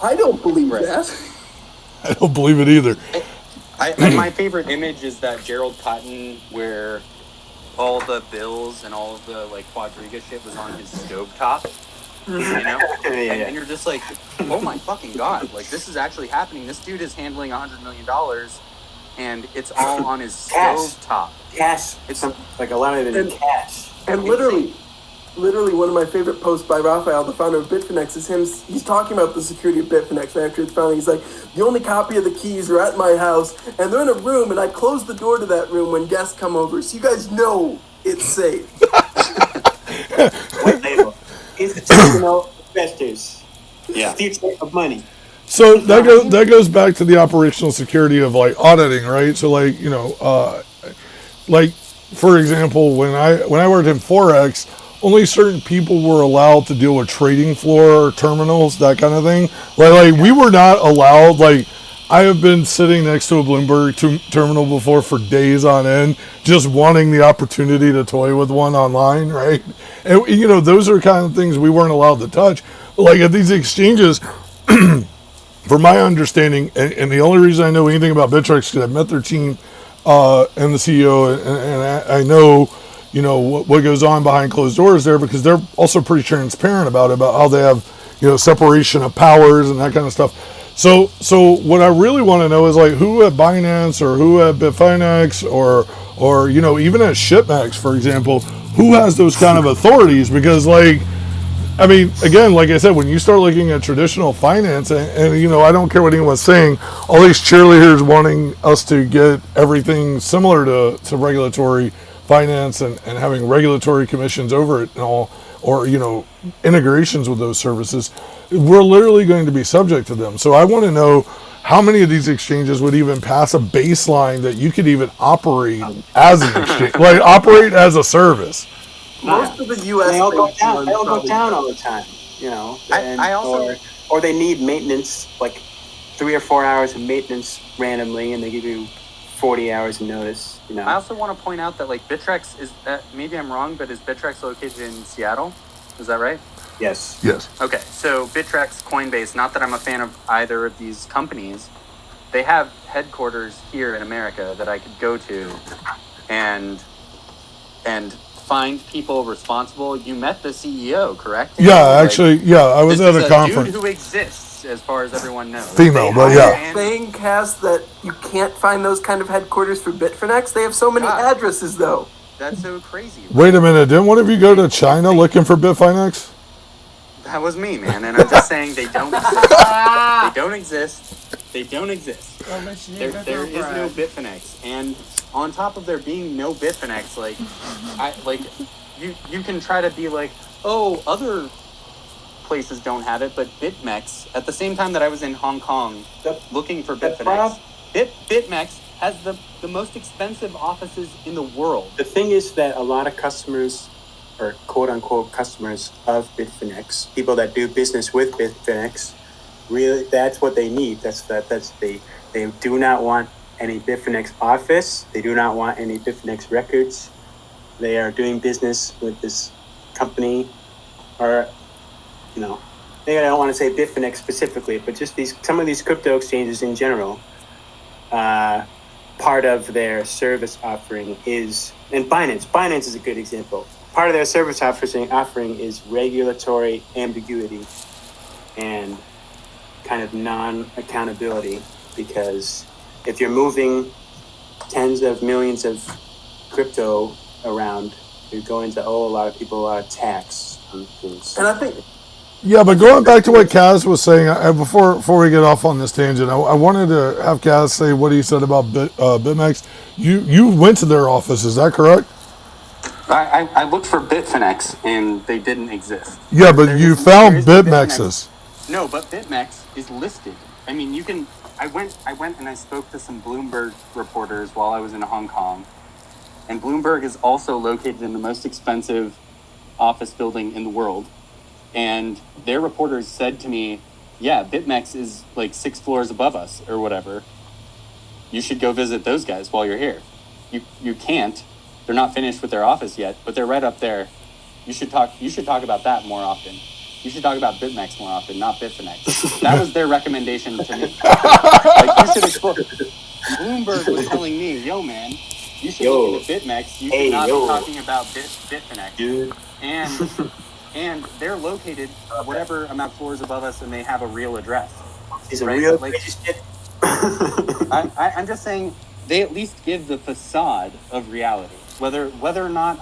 C: I don't believe that.
A: I don't believe it either.
D: My favorite image is that Gerald Cotton where all the bills and all of the Quadriga shit was on his stovetop. And you're just like, oh my fucking god, this is actually happening. This dude is handling $100 million and it's all on his stovetop.
B: Cash. It's a lot of it in cash.
C: And literally one of my favorite posts by Raphael, the founder of Bitfinex, is he's talking about the security of Bitfinex after it's founding. He's like, the only copy of the keys are at my house, and they're in a room, and I close the door to that room when guests come over, so you guys know it's safe.
B: White label. Institutional investors.
D: Yeah.
B: Future of money.
A: So that goes back to the operational security of auditing, right? So for example, when I worked in Forex, only certain people were allowed to deal with trading floor terminals, that kind of thing. Like we were not allowed. Like I have been sitting next to a Bloomberg terminal before for days on end, just wanting the opportunity to toy with one online, right? And those are kind of things we weren't allowed to touch. Like at these exchanges, from my understanding, and the only reason I know anything about Bittrex because I've met their team and the CEO, and I know, what goes on behind closed doors there because they're also pretty transparent about how they have, separation of powers and that kind of stuff. So what I really want to know is like who at Binance or who at Bitfinex or even at Shipmex, for example, who has those kind of authorities because like. I mean, again, like I said, when you start looking at traditional finance, and I don't care what anyone's saying, all these cheerleaders wanting us to get everything similar to regulatory finance and having regulatory commissions over it and all, or, integrations with those services, we're literally going to be subject to them. So I want to know how many of these exchanges would even pass a baseline that you could even operate as an exchange, like operate as a service.
C: Most of the U.S.
B: They all go down. They all go down all the time.
D: I also
B: or they need maintenance, like 3 or 4 hours of maintenance randomly, and they give you 40 hours of notice.
D: I also want to point out that like Bittrex is maybe I'm wrong, but is Bittrex located in Seattle? Is that right?
B: Yes.
A: Yes.
D: Okay, so Bittrex, Coinbase. Not that I'm a fan of either of these companies. They have headquarters here in America that I could go to, and find people responsible. You met the CEO, correct?
A: Yeah, actually, I was at a conference.
D: Dude who exists, as far as everyone knows.
A: Female, but yeah.
C: Saying, Cass, that you can't find those kind of headquarters for Bitfinex. They have so many addresses, though.
D: That's so crazy.
A: Wait a minute, didn't one of you go to China looking for Bitfinex?
D: That was me, man, and I'm just saying they don't exist. They don't exist. They don't exist. There is no Bitfinex, and on top of there being no Bitfinex, you can try to be like, oh, other places don't have it, but Bitmex, at the same time that I was in Hong Kong looking for Bitfinex, Bitmex has the most expensive offices in the world.
B: The thing is that a lot of customers, or quote-unquote customers of Bitfinex, people that do business with Bitfinex, really, that's what they need. They do not want any Bitfinex office. They do not want any Bitfinex records. They are doing business with this company, or, maybe I don't want to say Bitfinex specifically, but just some of these crypto exchanges in general. Part of their service offering is, and Binance is a good example. Part of their service offering is regulatory ambiguity and kind of non-accountability, because if you're moving tens of millions of crypto around, you're going to owe a lot of people a lot of tax on things.
C: And I think...
A: Yeah, but going back to what Kaz was saying, before we get off on this tangent, I wanted to have Kaz say what he said about Bitmex. You went to their office, is that correct?
D: I looked for Bitfinex, and they didn't exist.
A: Yeah, but you found Bitmex's.
D: No, but Bitmex is listed. I mean, you can... I went and I spoke to some Bloomberg reporters while I was in Hong Kong. And Bloomberg is also located in the most expensive office building in the world. And their reporters said to me, yeah, Bitmex is like 6 floors above us or whatever. You should go visit those guys while you're here. You can't. They're not finished with their office yet, but they're right up there. You should talk about that more often. You should talk about Bitmex more often, not Bitfinex. That was their recommendation to me. Like, you should explore. Bloomberg was telling me, yo, man, you should look into Bitmex. You should not be talking about Bitfinex. Dude. And they're located whatever amount of floors above us, and they have a real address.
B: Is right? A real
D: I'm just saying they at least give the facade of reality. Whether or not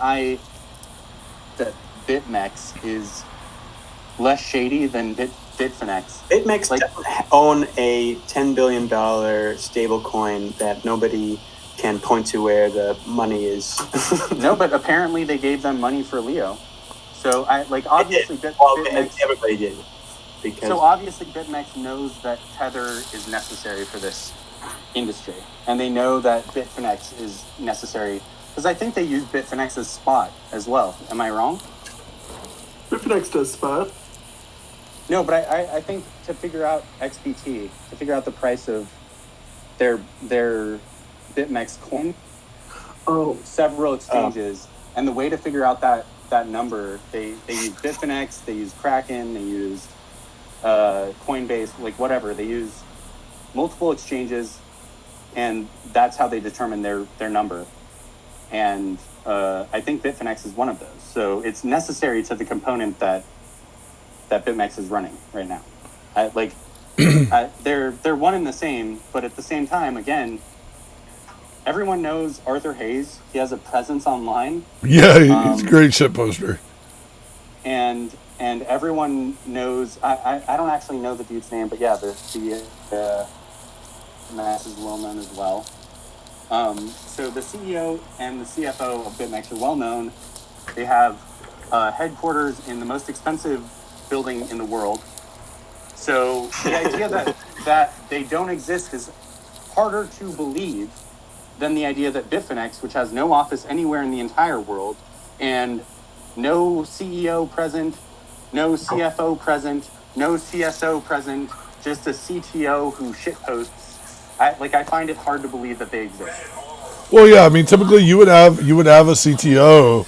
D: that Bitmex is less shady than Bitfinex.
B: Bitmex doesn't own a $10 billion stable coin that nobody can point to where the money is.
D: No, but apparently they gave them money for Leo. So obviously
B: everybody did.
D: So obviously Bitmex knows that Tether is necessary for this industry, and they know that Bitfinex is necessary because I think they use Bitfinex as spot as well. Am I wrong?
C: Bitfinex does spot.
D: No, but I think to figure out XBT, to figure out the price of their Bitmex coin, several exchanges, and the way to figure out that number, they use Bitfinex, they use Kraken, they use Coinbase, like whatever. They use multiple exchanges, and that's how they determine their number. And I think Bitfinex is one of those. So it's necessary to the component that Bitmex is running right now. They're one and the same, but at the same time, again, everyone knows Arthur Hayes. He has a presence online.
A: Yeah, he's a great shit poster.
D: And everyone knows. I don't actually know the dude's name, but yeah, the Max is well known as well. So the CEO and the CFO of Bitmex are well known. They have headquarters in the most expensive building in the world. So the idea that they don't exist is harder to believe than the idea that Bitfinex, which has no office anywhere in the entire world, and no CEO present, no CFO present, no CSO present, just a CTO who shitposts. I find it hard to believe that they exist.
A: Well, yeah, I mean, typically you would have a CTO,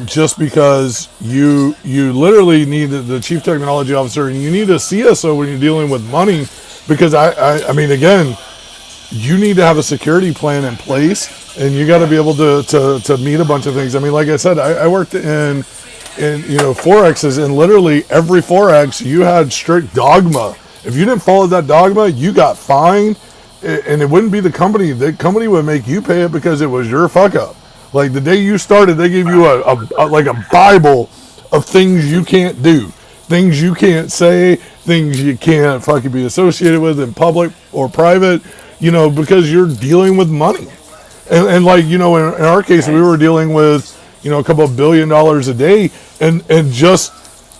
A: just because you literally need the chief technology officer, and you need a CSO when you're dealing with money, because I mean, again, you need to have a security plan in place, and you got to be able to meet a bunch of things. I mean, like I said, I worked in forexes, and literally every forex you had strict dogma. If you didn't follow that dogma, you got fined, and it wouldn't be the company. The company would make you pay it because it was your fuck up. Like the day you started, they gave you a Bible of things you can't do, things you can't say, things you can't fucking be associated with in public or private, because you're dealing with money. And like, in our case, we were dealing with, a couple of $1 billion a day, and just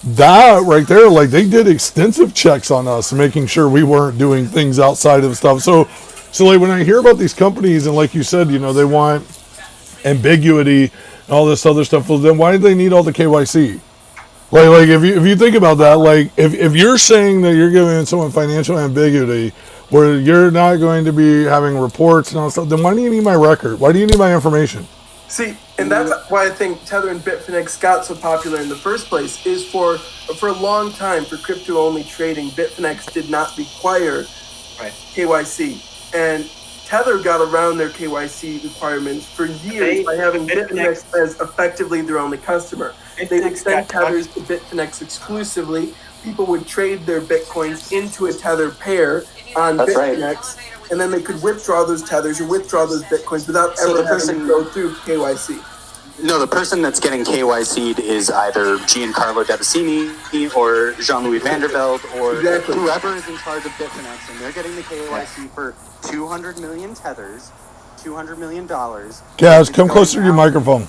A: that right there, like they did extensive checks on us, making sure we weren't doing things outside of stuff. So like when I hear about these companies, and like you said, they want ambiguity and all this other stuff, well, then why do they need all the KYC? Like if you think about that, like if you're saying that you're giving someone financial ambiguity where you're not going to be having reports and all that stuff, then why do you need my record? Why do you need my information?
C: See, and that's why I think Tether and Bitfinex got so popular in the first place, is for a long time, for crypto-only trading, Bitfinex did not require KYC. And Tether got around their KYC requirements for years by having Bitfinex as effectively their only customer. They would send Tethers to Bitfinex exclusively. People would trade their Bitcoins into a Tether pair on Bitfinex, and then they could withdraw those Tethers or withdraw those Bitcoins without ever having to go through KYC.
D: No, the person that's getting KYC'd is either Giancarlo Davicini or Jean-Louis Vandervelde or whoever is in charge of Bitfinex, and they're getting the KYC for 200 million Tethers, $200 million.
A: Gaz, come closer to your microphone.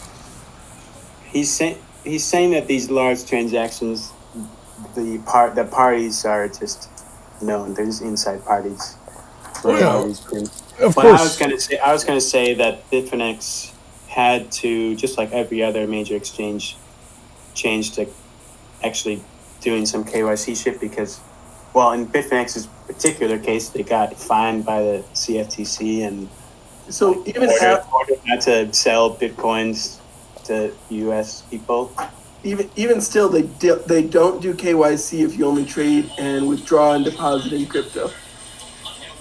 B: He's saying that these large transactions, the parties are just known. They're just inside parties.
A: Of course.
B: I was gonna say that Bitfinex had to, just like every other major exchange, change to actually doing some KYC shit because, well, in Bitfinex's particular case, they got fined by the CFTC and
C: so even
B: ordered not to sell Bitcoins to U.S. people.
C: Even still, they don't do KYC if you only trade and withdraw and deposit in crypto.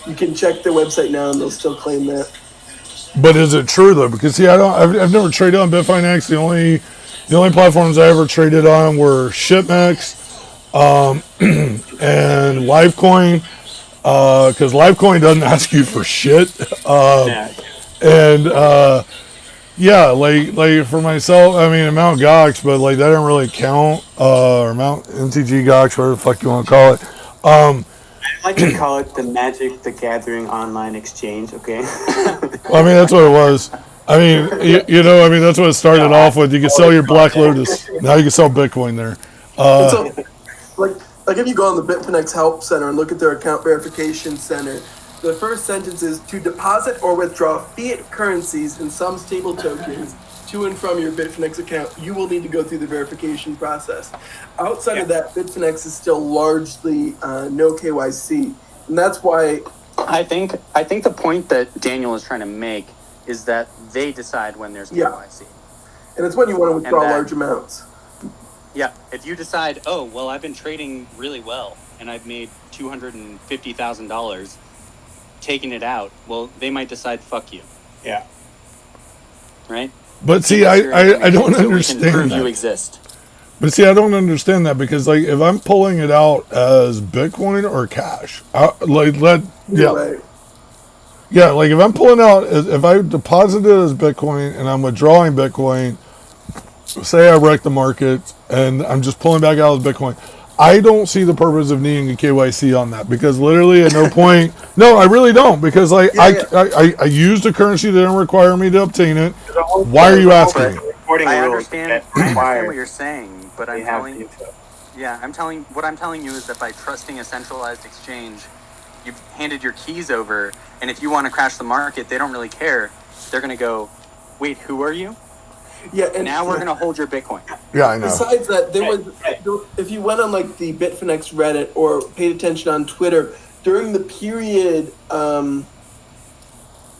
C: You can check their website now, and they'll still claim that.
A: But is it true though? Because see, I've never traded on Bitfinex. The only platforms I ever traded on were Shipmex, and Livecoin, because Livecoin doesn't ask you for shit. And yeah, like for myself, I mean, Mount Gox, but like that didn't really count, or Mount MTG Gox, whatever the fuck you want to call it.
B: I like to call it the Magic the Gathering online exchange, okay?
A: Well, I mean, that's what it was. I mean, I mean, that's what it started off with. You can sell your Black Lotus. Now you can sell Bitcoin there.
C: So, like if you go on the Bitfinex Help Center and look at their account verification center, The first sentence is to deposit or withdraw fiat currencies and some stable tokens to and from your Bitfinex account, you will need to go through the verification process. Outside of that, Bitfinex is still largely no KYC, and that's why
D: I think the point that Daniel is trying to make is that they decide when there's KYC.
C: And it's when you want to withdraw large amounts.
D: Yeah, if you decide, oh, well, I've been trading really well and I've made $250,000 taking it out, well, they might decide, fuck you.
B: Yeah.
D: Right?
A: But see, I don't understand
D: we can prove
A: that.
D: you exist.
A: But see, I don't understand that because, like, if I'm pulling it out as Bitcoin or cash, like if I'm pulling out, if I deposit it as Bitcoin and I'm withdrawing Bitcoin, say I wreck the market and I'm just pulling back out as Bitcoin, I don't see the purpose of needing a KYC on that because literally at no point, no, I really don't because like I used a currency that didn't require me to obtain it. Why are you asking me?
D: I understand what you're saying, but I'm telling you is that by trusting a centralized exchange, you've handed your keys over, and if you want to crash the market, they don't really care. They're going to go, wait, who are you?
C: Yeah, and
D: now we're going to hold your Bitcoin.
A: Yeah, I know.
C: Besides that, there was, if you went on like the Bitfinex Reddit or paid attention on Twitter during the period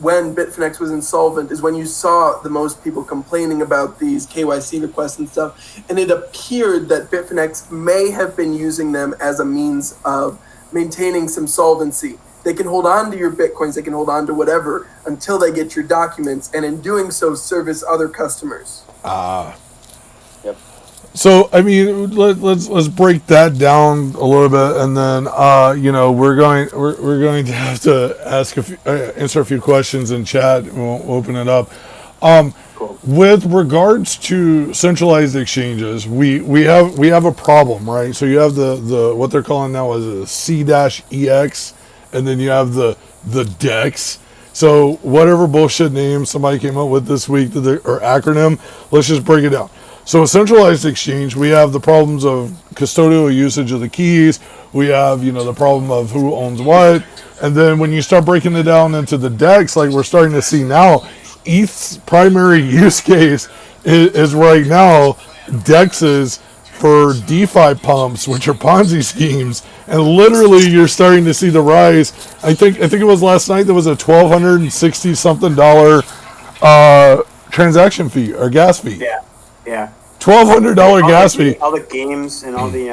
C: when Bitfinex was insolvent, is when you saw the most people complaining about these KYC requests and stuff. And it appeared that Bitfinex may have been using them as a means of maintaining some solvency. They can hold on to your Bitcoins, they can hold on to whatever until they get your documents, and in doing so, service other customers.
D: Yep.
A: So I mean, let's break that down a little bit, and then we're going to have to answer a few questions in chat. We'll open it up.
B: Cool.
A: With regards to centralized exchanges, we have a problem, right? So you have the what they're calling now as a C-EX, and then you have the DEX. So whatever bullshit name somebody came up with this week, or acronym, let's just break it down. So a centralized exchange, we have the problems of custodial usage of the keys. We have, the problem of who owns what. And then when you start breaking it down into the DEX, like we're starting to see now, ETH's primary use case is right now DEXs for DeFi pumps, which are Ponzi schemes. And literally you're starting to see the rise. I think it was last night there was a $1,260 something transaction fee or gas fee.
B: Yeah.
A: $1,200 gas fee.
B: All the games and all the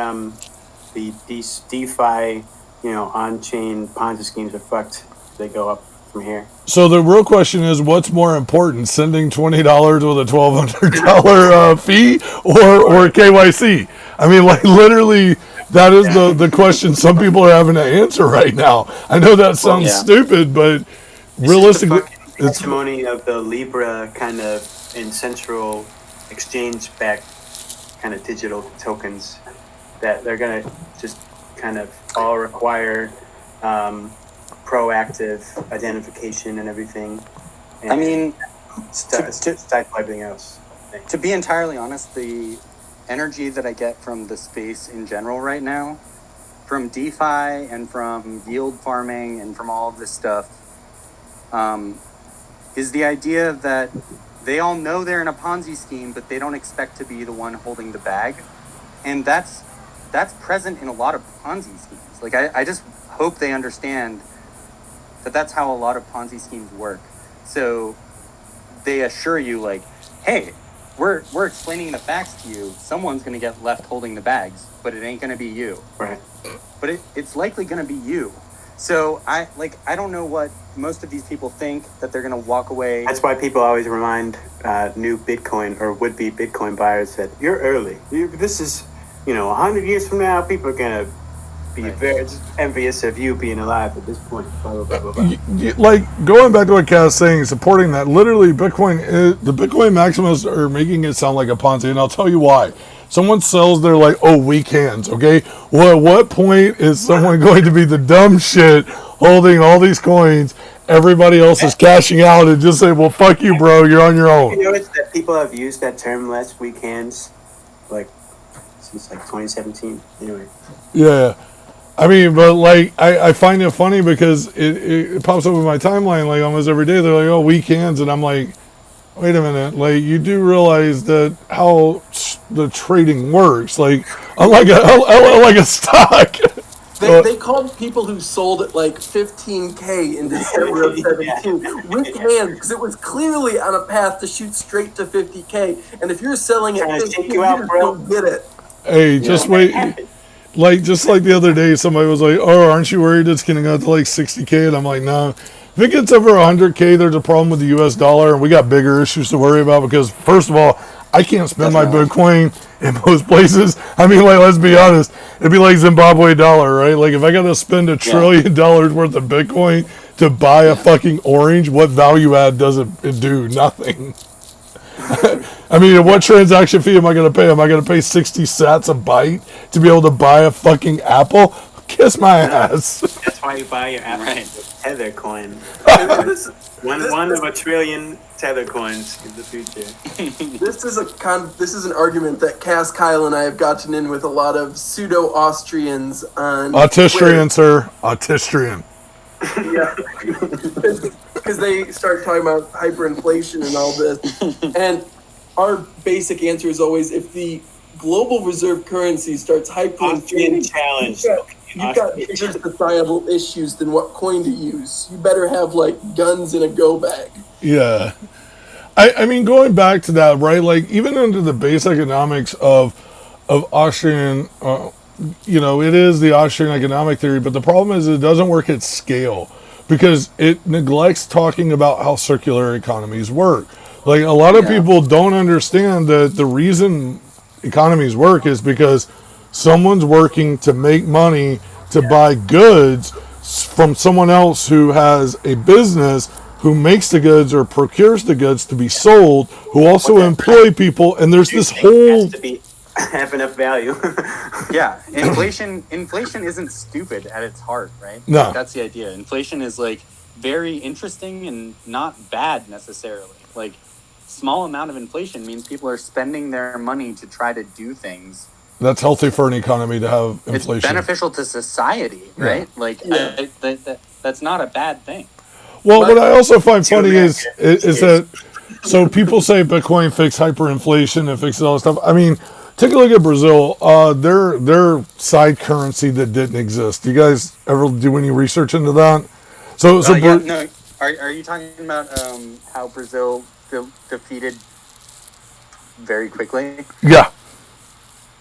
B: DeFi, on-chain Ponzi schemes are fucked. They go up from here.
A: So the real question is, what's more important, sending $20 with a $1,200 fee or KYC? I mean, like literally, that is the question some people are having to answer right now. I know that sounds stupid, but realistically,
B: it's testimony of the Libra kind of in central exchange-backed kind of digital tokens that they're going to just kind of all require proactive identification and everything. And
D: I mean,
B: type everything else.
D: To be entirely honest, the energy that I get from the space in general right now, from DeFi and from yield farming and from all of this stuff, is the idea that they all know they're in a Ponzi scheme, but they don't expect to be the one holding the bag. And that's present in a lot of Ponzi schemes. Like, I just hope they understand that that's how a lot of Ponzi schemes work. So they assure you, like, hey, we're explaining the facts to you. Someone's going to get left holding the bags, but it ain't going to be you.
B: Right.
D: But it's likely going to be you. So I don't know what most of these people think, that they're going to walk away.
B: That's why people always remind new Bitcoin or would-be Bitcoin buyers that you're early. This is, 100 years from now, people are going to be very envious of you being alive at this point. Blah, blah, blah, blah, blah.
A: Like going back to what Kaz saying, supporting that, literally the Bitcoin maximalists are making it sound like a Ponzi, and I'll tell you why. Someone sells their weak hands, okay? Well, at what point is someone going to be the dumb shit holding all these coins? Everybody else is cashing out and just say, well, fuck you, bro, you're on your own.
B: You notice that people have used that term less weak hands, since 2017. Anyway.
A: Yeah. I mean, but like, I find it funny because it pops up in my timeline like almost every day. They're like, oh, weak hands. And I'm like, wait a minute. Like, you do realize that how the trading works. Like, unlike like a stock.
C: They called people who sold at like 15K in December of 17 weak hands because it was clearly on a path to shoot straight to 50K. And if you're selling at
B: Trying to
C: 15,
B: take you out,
C: just
B: bro.
C: don't get it.
A: Hey, just wait. Like, just like the other day, somebody was like, oh, aren't you worried it's getting out to like 60K? And I'm like, no. If it gets over 100K, there's a problem with the US dollar, and we got bigger issues to worry about because, first of all, I can't spend my Bitcoin in most places. I mean, like, let's be honest. It'd be like Zimbabwe dollar, right? Like, if I got to spend $1 trillion worth of Bitcoin to buy a fucking orange, what value add does it do? Nothing. I mean, what transaction fee am I going to pay? Am I going to pay 60 sats a byte to be able to buy a fucking apple? Kiss my ass.
B: That's why you buy your Apple Tether coin.
C: This
B: One of a trillion Tether coins in the future.
C: this is an argument that Cass, Kyle, and I have gotten in with a lot of pseudo Austrians on
A: Autistrian, sir. Autistrian.
C: Yeah, because they start talking about hyperinflation and all this, and our basic answer is always if the global reserve currency starts
B: Austrian
C: hyperinflating,
B: challenge.
C: you've got bigger societal issues than what coin to use. You better have like guns in a go bag.
A: Yeah. I mean, going back to that, right? Like, even under the base economics of Austrian, it is the Austrian economic theory, but the problem is it doesn't work at scale because it neglects talking about how circular economies work. Like, a lot of people don't understand that the reason economies work is because someone's working to make money to buy goods from someone else who has a business who makes the goods or procures the goods to be sold, who also employ people, and there's this whole...
B: have enough value.
D: Yeah, inflation isn't stupid at its heart, right?
A: No.
D: Like, that's the idea. Inflation is like very interesting and not bad necessarily. Like, small amount of inflation means people are spending their money to try to do things.
A: That's healthy for an economy to have inflation.
D: It's beneficial to society, right? Like, that's not a bad thing.
A: Well, what I also find funny is that, so people say Bitcoin fixed hyperinflation and fixes all this stuff. I mean, take a look at Brazil. Their side currency that didn't exist. Do you guys ever do any research into that?
D: No. Are you talking about how Brazil defeated very quickly?
A: Yeah.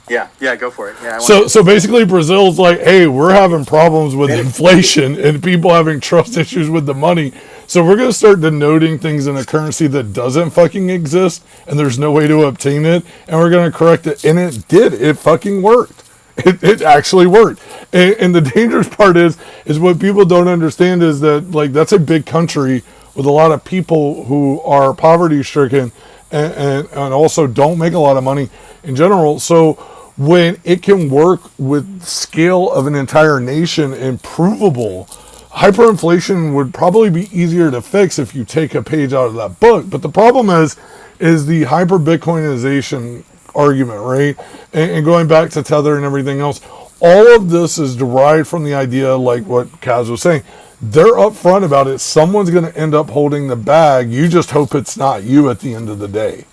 D: Yeah, go for it. Yeah.
A: So basically, Brazil's like, hey, we're having problems with inflation and people having trust issues with the money. So we're going to start denoting things in a currency that doesn't fucking exist and there's no way to obtain it. And we're going to correct it. And it did. It fucking worked. It actually worked. And the dangerous part is what people don't understand is that, like, that's a big country with a lot of people who are poverty stricken and also don't make a lot of money in general. So when it can work with scale of an entire nation and provable, hyperinflation would probably be easier to fix if you take a page out of that book. But the problem is the hyper Bitcoinization argument, right? And going back to Tether and everything else, all of this is derived from the idea, like what Kaz was saying. They're upfront about it. Someone's going to end up holding the bag. You just hope it's not you at the end of the day.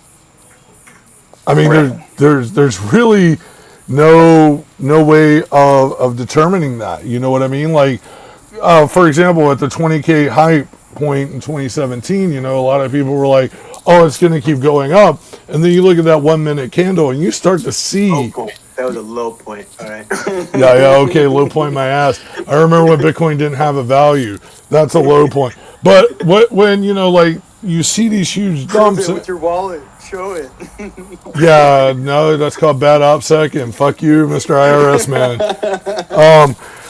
A: I mean, there's really no way of determining that. You know what I mean? Like, for example, at the 20K hype point in 2017, a lot of people were like, oh, it's going to keep going up. And then you look at that 1 minute candle and you start to see.
B: Low point. That was a low point. All right.
A: Okay, low point my ass. I remember when Bitcoin didn't have a value. That's a low point. But when you see these huge dumps.
B: With your wallet. Show it.
A: Yeah, no, that's called bad OPSEC, and fuck you, Mr. IRS man.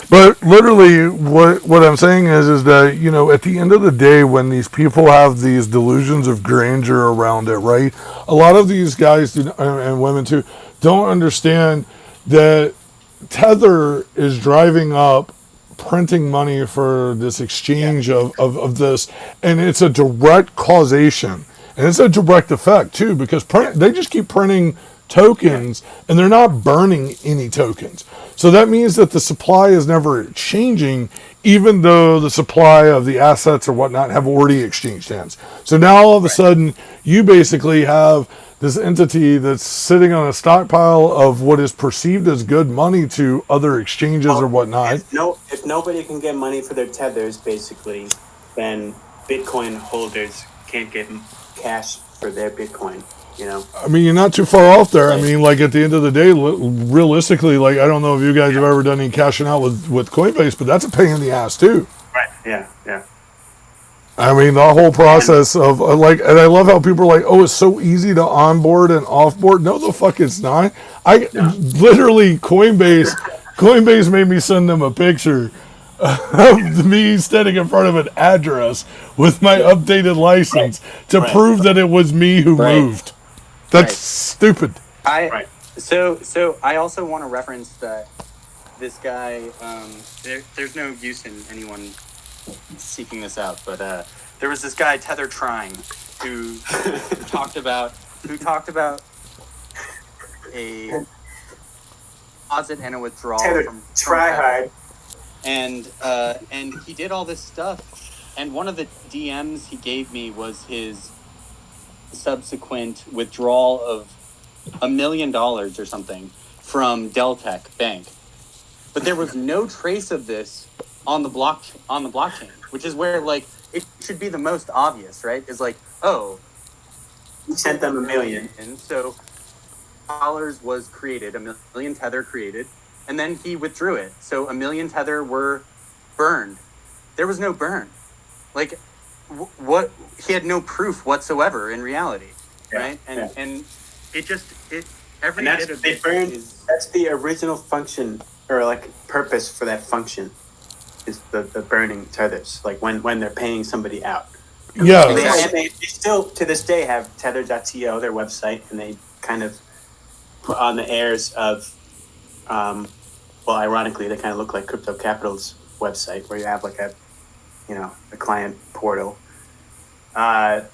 A: But literally, what I'm saying is that, at the end of the day, when these people have these delusions of grandeur around it, right? A lot of these guys and women too don't understand that Tether is driving up printing money for this exchange of this, and it's a direct causation. And it's a direct effect, too, because they just keep printing tokens, and they're not burning any tokens. So that means that the supply is never changing, even though the supply of the assets or whatnot have already exchanged hands. So now all of a sudden, you basically have this entity that's sitting on a stockpile of what is perceived as good money to other exchanges or whatnot.
B: If nobody can get money for their tethers, basically, then Bitcoin holders can't get cash for their Bitcoin. You know,
A: I mean, you're not too far off there. I mean, like at the end of the day, realistically, like I don't know if you guys have ever done any cashing out with Coinbase, but that's a pain in the ass too.
B: right? Yeah.
A: I mean, the whole process of like, and I love how people are like, "Oh, it's so easy to onboard and offboard." No, the fuck, it's not. Literally Coinbase made me send them a picture of me standing in front of an address with my updated license to prove that it was me who moved. That's stupid.
D: So I also want to reference that this guy. There's no use in anyone seeking this out, but there was this guy Tether Trying who talked about a deposit and a withdrawal
B: Tether,
D: from
B: try
D: Tether.
B: hard.
D: And he did all this stuff, and one of the DMs he gave me was his subsequent withdrawal of $1 million or something from Deltec Bank, but there was no trace of this on the blockchain, which is where like it should be the most obvious, right? Is like, oh,
B: He sent them $1 million.
D: and so dollars was created, $1 million Tether created, and then he withdrew it. So $1 million Tether were burned. There was no burn. Like, what? He had no proof whatsoever in reality, right? And it every
B: And
D: bit of
B: they
D: it
B: burned.
D: is
B: That's the original function or like purpose for that function is the burning tethers. Like when they're paying somebody out.
A: Yeah.
B: They still to this day have tether.to, their website, and they kind of put on the airs of, well, ironically, they kind of look like Crypto Capital's website, where you have like a client portal, and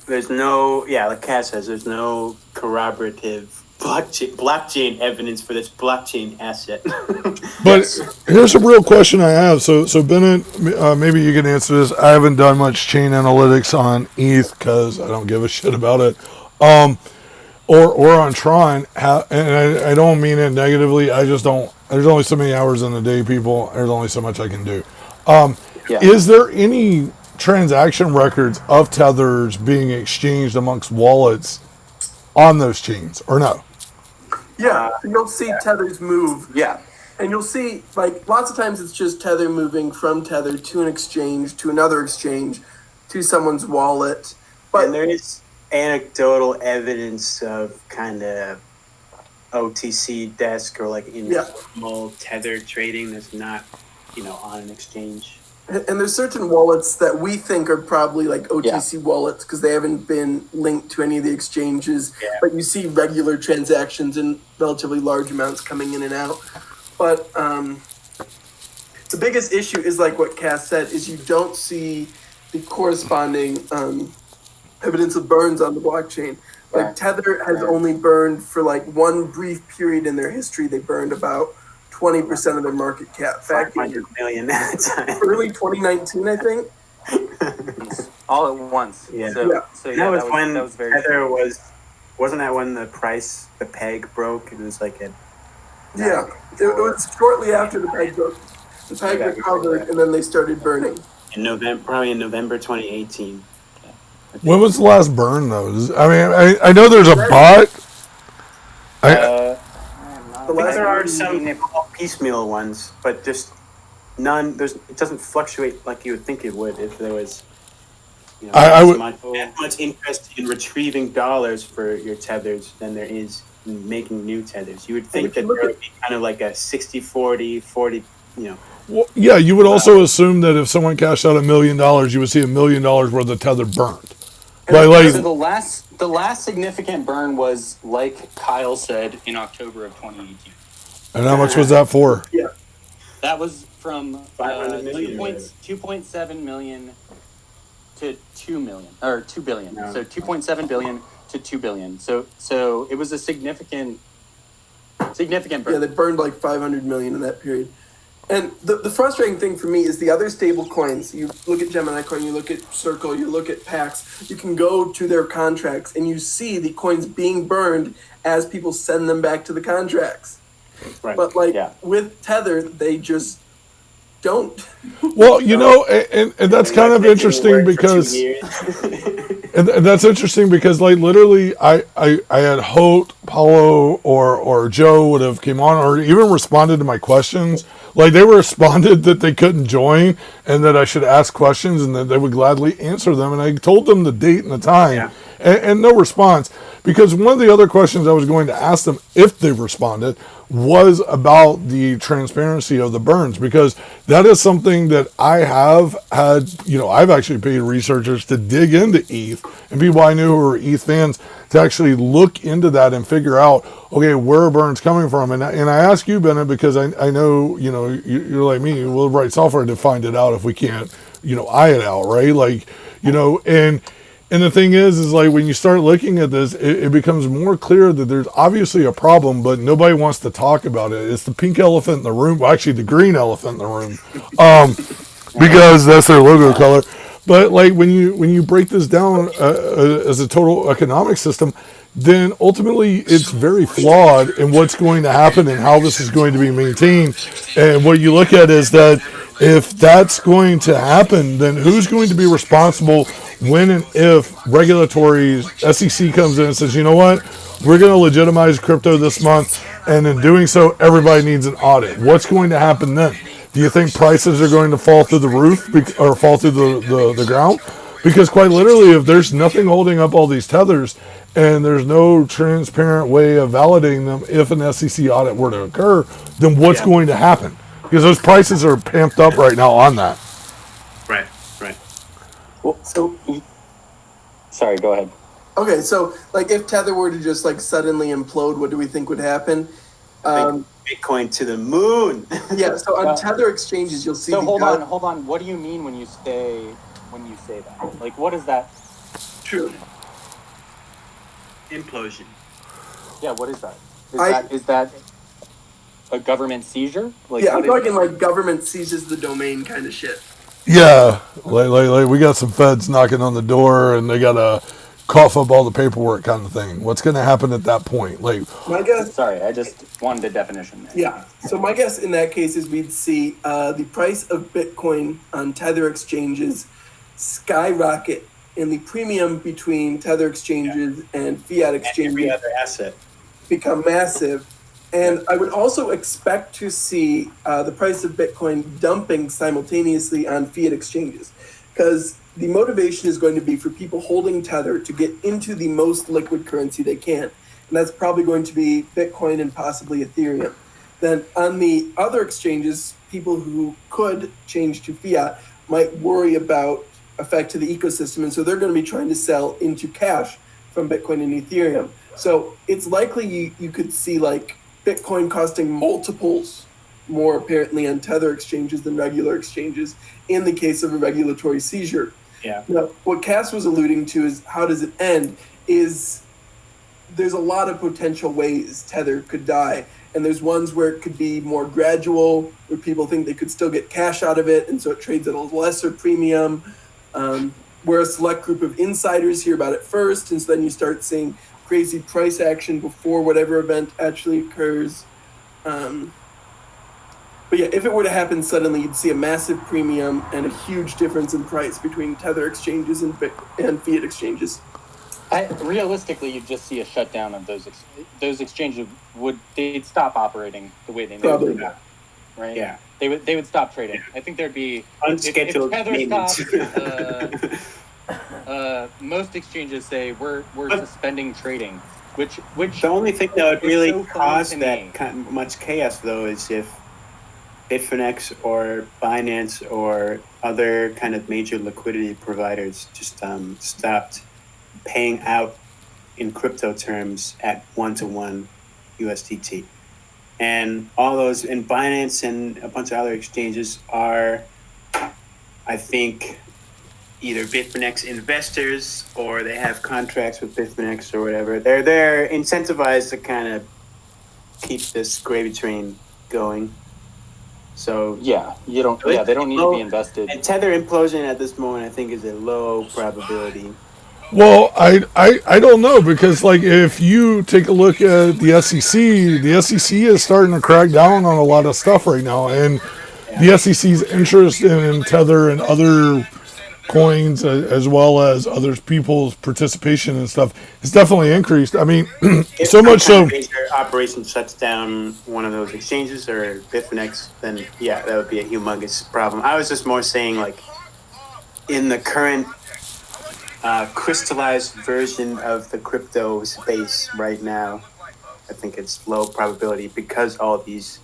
B: there's no, like Kaz says, there's no corroborative blockchain evidence for this blockchain asset.
A: But here's a real question I have. So Bennett, maybe you can answer this. I haven't done much chain analytics on ETH because I don't give a shit about it. Or on Tron, and I don't mean it negatively. I just don't. There's only so many hours in the day, people. There's only so much I can do. Is there any transaction records of tethers being exchanged amongst wallets on those chains, or no?
C: Yeah, you'll see tethers move.
D: yeah.
C: And you'll see, like, lots of times it's just Tether moving from Tether to an exchange, to another exchange, to someone's wallet. But
B: And there is anecdotal evidence of kind of OTC desk or like informal tether trading that's not, on an exchange.
C: And there's certain wallets that we think are probably like OTC wallets because they haven't been linked to any of the exchanges.
B: Yeah.
C: But you see regular transactions in relatively large amounts coming in and out. But the biggest issue is like what Cass said, is you don't see the corresponding evidence of burns on the blockchain. Like Tether has only burned for like one brief period in their history. They burned about 20% of their market cap. Back in
B: 500 million at a time.
C: early 2019, I think.
D: All at once.
B: Yeah.
D: So
B: That was when
D: that was very
B: Tether wasn't that when the peg broke? It was like a...
C: Yeah, it was shortly after the peg broke. The peg recovered, and then they started burning.
B: Probably in November 2018.
A: When was the last burn, though? I mean, I know there's a bot.
B: There are some piecemeal ones, but just none. It doesn't fluctuate like you would think it would if there was, that much interest in retrieving dollars for your tethers than there is in making new tethers. You would think that there would be kind of like a 60-40, 40,
A: Well, yeah, you would also assume that if someone cashed out $1 million, you would see $1 million worth of tether burned.
D: So the last significant burn was, like Kyle said, in October of 2018.
A: And how much was that for?
C: Yeah.
D: That was from
B: 500 million.
D: 2.7 million to 2 million, or 2 billion.
B: No.
D: So 2.7 billion to 2 billion. So it was a significant burn.
C: Yeah, they burned like 500 million in that period. And the frustrating thing for me is the other stable coins. You look at Gemini Coin, you look at Circle, you look at Pax, you can go to their contracts and you see the coins being burned as people send them back to the contracts.
B: Right.
C: But with Tether, they just don't.
A: Well, you know, and that's kind of interesting because and that's interesting because like literally I had hoped Paulo or Joe would have came on or even responded to my questions. Like they responded that they couldn't join and that I should ask questions and that they would gladly answer them. And I told them the date and the time and no response because one of the other questions I was going to ask them if they responded was about the transparency of the burns because that is something that I have had, you know, I've actually paid researchers to dig into ETH and people I knew who were ETH fans to actually look into that and figure out, okay, where are burns coming from? And I ask you, Bennett, because I know, you know, you're like me, we'll write software to find it out if we can't, you know, eye it out, right? Like, you know, and the thing is like when you start looking at this, it becomes more clear that there's obviously a problem, but nobody wants to talk about it. It's the pink elephant in the room, well, actually the green elephant in the room, because that's their logo color. But like when you break this down as a total economic system, then ultimately it's very flawed in what's going to happen and how this is going to be maintained. And what you look at is that if that's going to happen, then who's going to be responsible when and if regulatory SEC comes in and says, you know what, we're going to legitimize crypto this month, and in doing so, everybody needs an audit. What's going to happen then? Do you think prices are going to fall through the roof or fall through the ground? Because quite literally, if there's nothing holding up all these tethers and there's no transparent way of validating them if an SEC audit were to occur, then what's going to happen? Because those prices are pumped up right now on that.
B: Right.
D: Well, sorry, go ahead.
C: Okay, so like if Tether were to just like suddenly implode, what do we think would happen?
B: Bitcoin to the moon.
C: Yeah, so on Tether exchanges, you'll see.
D: So hold on. What do you mean when you say that? Like, what is that?
C: True.
B: Implosion.
D: Yeah, what is that? Is that a government seizure? Like,
C: yeah, I'm talking like government seizes the domain kind of shit.
A: Yeah, like we got some feds knocking on the door and they got to cough up all the paperwork kind of thing. What's going to happen at that point? Like,
C: my guess.
D: Sorry, I just wanted a definition there.
C: Yeah. So my guess in that case is we'd see the price of Bitcoin on Tether exchanges skyrocket, and the premium between Tether exchanges and fiat exchanges,
B: every other asset,
C: become massive. And I would also expect to see the price of Bitcoin dumping simultaneously on fiat exchanges, because the motivation is going to be for people holding Tether to get into the most liquid currency they can. And that's probably going to be Bitcoin and possibly Ethereum. Then on the other exchanges, people who could change to fiat might worry about effect to the ecosystem. And so they're going to be trying to sell into cash from Bitcoin and Ethereum. So it's likely you could see like Bitcoin costing multiples more apparently on Tether exchanges than regular exchanges in the case of a regulatory seizure.
B: Yeah.
C: Now, what Cass was alluding to is how does it end is there's a lot of potential ways Tether could die. And there's ones where it could be more gradual, where people think they could still get cash out of it, and so it trades at a lesser premium, where a select group of insiders hear about it first, and so then you start seeing crazy price action before whatever event actually occurs. But yeah, if it were to happen suddenly, you'd see a massive premium and a huge difference in price between Tether exchanges and fiat exchanges.
D: Realistically, you'd just see a shutdown of those exchanges. They'd stop operating the way they
C: Probably.
D: do, right?
B: Yeah,
D: they would stop trading. Yeah. I think there'd be
B: unscheduled maintenance.
D: Most exchanges say we're suspending trading, which
B: the only thing that would really
D: so
B: cause that kind of much chaos though is if Bitfinex or Binance or other kind of major liquidity providers just stopped paying out in crypto terms at 1-to-1 USDT. And all those, and Binance and a bunch of other exchanges are, I think, either Bitfinex investors or they have contracts with Bitfinex or whatever. They're incentivized to kind of keep this gravy train going. So
D: they don't need to be invested.
B: And Tether implosion at this moment, I think, is a low probability.
A: Well, I don't know, because like if you take a look at the SEC is starting to crack down on a lot of stuff right now, and the SEC's interest in Tether and other coins, as well as other people's participation and stuff, has definitely increased. I mean,
B: If
A: so much so.
B: major operation shuts down one of those exchanges or Bitfinex, then yeah, that would be a humongous problem. I was just more saying, like, in the current crystallized version of the crypto space right now, I think it's low probability because all these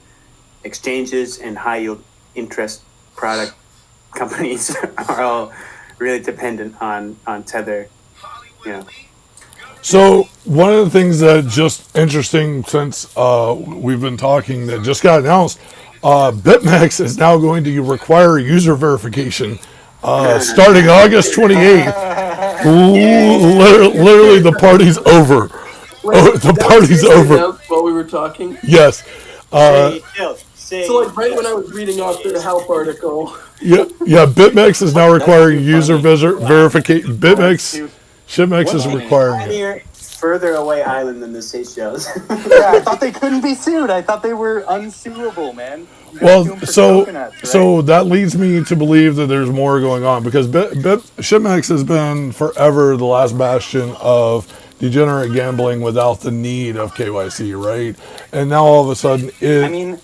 B: exchanges and high yield interest product companies are all really dependent on Tether. You know.
A: So one of the things that just interesting since we've been talking that just got announced, Bitmex is now going to require user verification starting August 28th. Literally, the party's over. The party's over.
C: While we were talking.
A: Yes.
C: So like right when I was reading off the help article.
A: Yeah. Bitmex is now requiring user verification. Shipmex is requiring it.
B: Further away island than the Seychelles.
D: Yeah, I thought they couldn't be sued. I thought they were unsuable, man.
A: Well, so that leads me to believe that there's more going on, because Shipmex has been forever the last bastion of degenerate gambling without the need of KYC, right? And now all of a sudden it's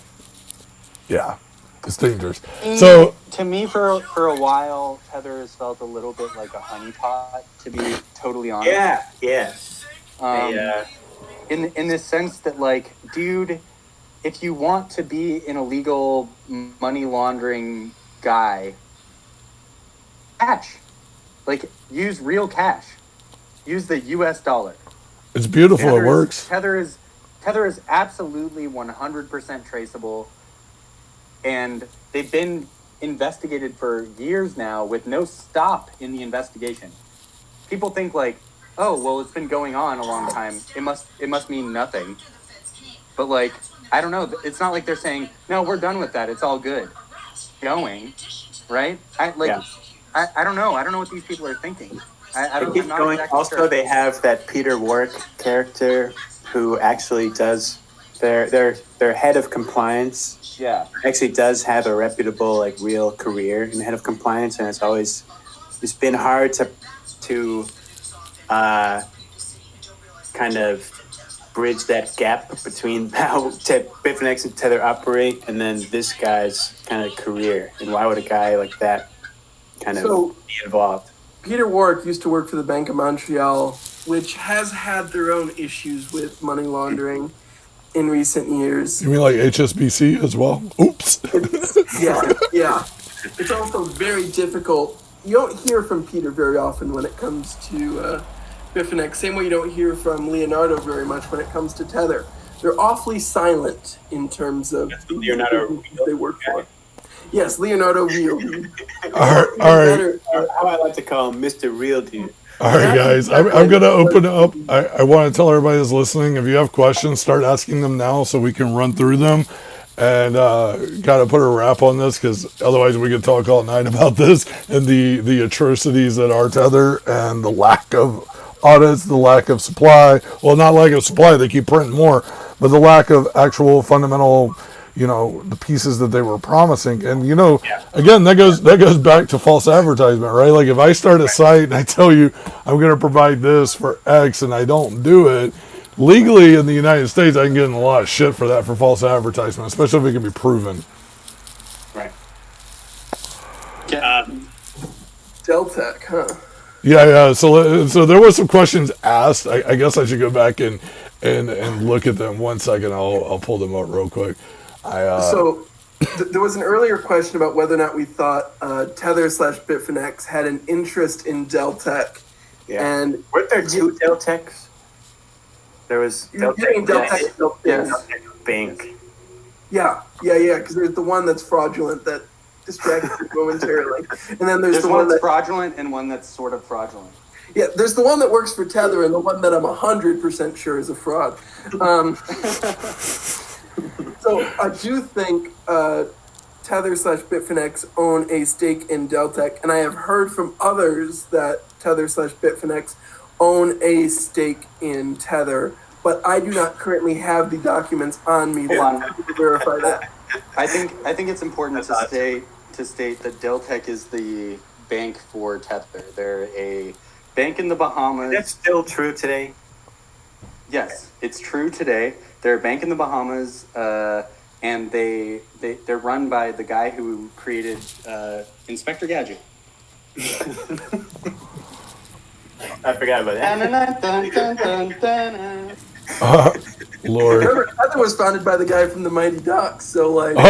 A: dangerous. So
D: to me, for a while, Tether has felt a little bit like a honeypot, to be totally honest.
B: Yeah.
D: In this sense that, like, dude, if you want to be an illegal money laundering guy, cash. Like, use real cash. Use the US dollar.
A: It's beautiful. It works.
D: Tether is absolutely 100% traceable. And they've been investigated for years now with no stop in the investigation. People think, like, oh, well, it's been going on a long time. It must mean nothing. But, like, I don't know. It's not like they're saying, no, we're done with that. It's all good. Going, right? I don't know. I don't know what these people are thinking. I'm not
B: going.
D: Exactly
B: also,
D: sure.
B: They have that Peter Warwick character who actually does their head of compliance.
D: Yeah,
B: actually does have a reputable, like, real career in head of compliance, and it's been hard to kind of bridge that gap between how Bitfinex and Tether operate and then this guy's kind of career. And why would a guy like that kind of be involved?
C: Peter Warwick used to work for the Bank of Montreal, which has had their own issues with money laundering in recent years.
A: You mean like HSBC as well? Oops.
C: Yeah. It's also very difficult. You don't hear from Peter very often when it comes to Bitfinex. Same way you don't hear from Leonardo very much when it comes to Tether. They're awfully silent in terms of
B: Leonardo
C: they work for. Yes, Leonardo Real.
A: All right.
B: How I like to call him Mr. Real Dude.
A: All right, guys. I'm going to open it up. I want to tell everybody that's listening, if you have questions, start asking them now so we can run through them and kind of put a wrap on this, because otherwise we could talk all night about this and the atrocities that are Tether and the lack of audits, the lack of supply. Well, not lack of supply. They keep printing more, but the lack of actual fundamental, the pieces that they were promising. And, again, that goes back to false advertisement, right? Like, if I start a site and I tell you I'm going to provide this for X and I don't do it, legally in the United States, I can get in a lot of shit for that, for false advertisement, especially if it can be proven.
B: Right.
C: Deltec, huh?
A: Yeah. So there were some questions asked. I guess I should go back and look at them. 1 second. I'll pull them up real quick.
C: There was an earlier question about whether or not we thought Tether/Bitfinex had an interest in Deltec.
B: Yeah.
C: And
B: weren't there two Deltecs? There was
C: Deltec
B: Bank.
C: Yeah, because there's the one that's fraudulent that distracted momentarily. And then there's
D: There's
C: the
D: one
C: one
D: that's
C: that
D: fraudulent and one that's sort of fraudulent.
C: yeah, there's the one that works for Tether and the one that I'm 100% sure is a fraud. So I do think Tether/Bitfinex own a stake in Deltec, and I have heard from others that Tether/Bitfinex own a stake in Tether, but I do not currently have the documents on me to verify that.
D: I think it's important to state that Deltec is the bank for Tether. They're a bank in the Bahamas.
B: That's still true today.
D: Yes, it's true today. They're a bank in the Bahamas, and they're run by the guy who created Inspector Gadget.
B: I forgot about that.
A: Lord.
C: Remember, Tether was founded by the guy from the Mighty Ducks, so like.
A: He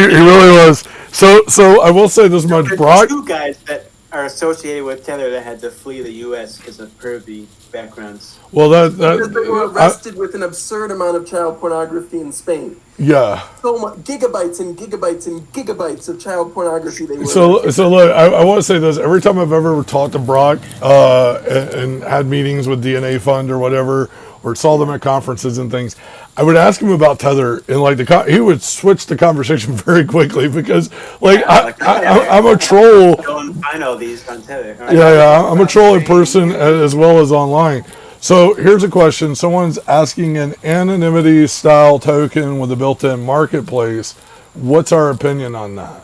A: really was. So I will say this much,
B: There's
A: Brock.
B: two guys that are associated with Tether that had to flee the U.S. because of pervy backgrounds.
A: Well,
C: Because they were arrested with an absurd amount of child pornography in Spain.
A: yeah.
C: So much, gigabytes and gigabytes and gigabytes of child pornography they were.
A: So look, I want to say this. Every time I've ever talked to Brock and had meetings with DNA Fund or whatever, or saw them at conferences and things, I would ask him about Tether, and like he would switch the conversation very quickly because, like, I'm a troll.
B: Go and find all these on Tether.
A: Yeah, I'm a troll in person as well as online. So here's a question. Someone's asking an anonymity style token with a built-in marketplace. What's our opinion on that?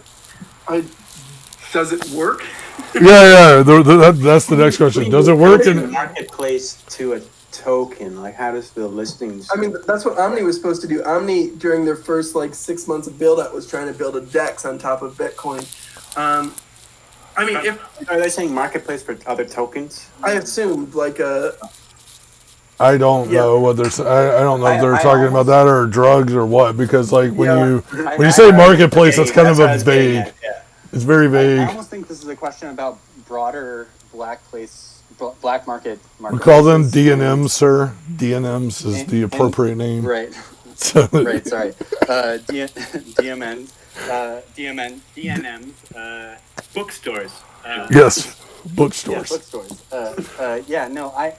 C: Does it work?
A: Yeah. That's the next question. Does it work?
B: Marketplace to a token. Like, how does the listings?
C: I mean, that's what Omni was supposed to do. Omni, during their first 6 months of build-out, was trying to build a DEX on top of Bitcoin. I mean,
B: Are they saying marketplace for other tokens?
C: I assumed
A: I don't know what they're. I don't know if they're talking about that or drugs or what, because like when you say marketplace, that's kind of a vague. It's very vague.
D: I almost think this is a question about broader black market.
A: We call them DNMs, sir. DNMs is the appropriate name.
D: Right. Right. Sorry. DMNs. DNMs.
B: Bookstores.
A: Yes. Bookstores.
D: Yeah, bookstores. No, I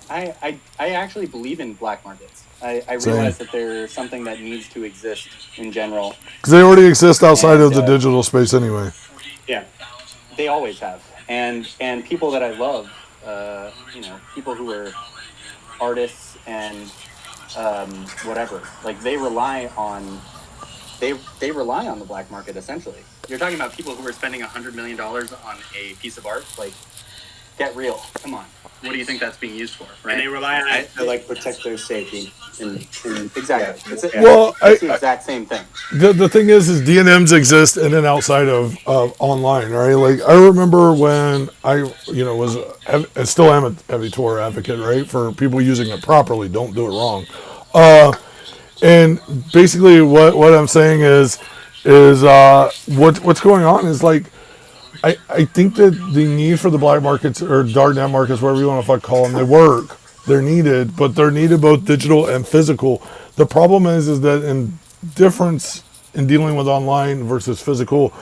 D: actually believe in black markets. I realize that they're something that needs to exist in general.
A: Because they already exist outside of the digital space anyway.
B: Yeah.
D: They always have. And people that I love, people who are artists and whatever, like they rely on the black market essentially. You're talking about people who are spending $100 million on a piece of art, like, get real. Come on. What do you think that's being used for? Right?
B: And they rely on it to protect their safety.
D: Exactly.
A: It's
D: the exact same thing.
A: The thing is DNMs exist in and outside of online, right? Like I remember when I still am a heavy Tor advocate, right? For people using it properly, don't do it wrong. And basically what I'm saying is what's going on is like. I think that the need for the black markets or darknet markets, whatever you want to call them, they work. They're needed, but they're needed both digital and physical. The problem is that in difference in dealing with online versus physical,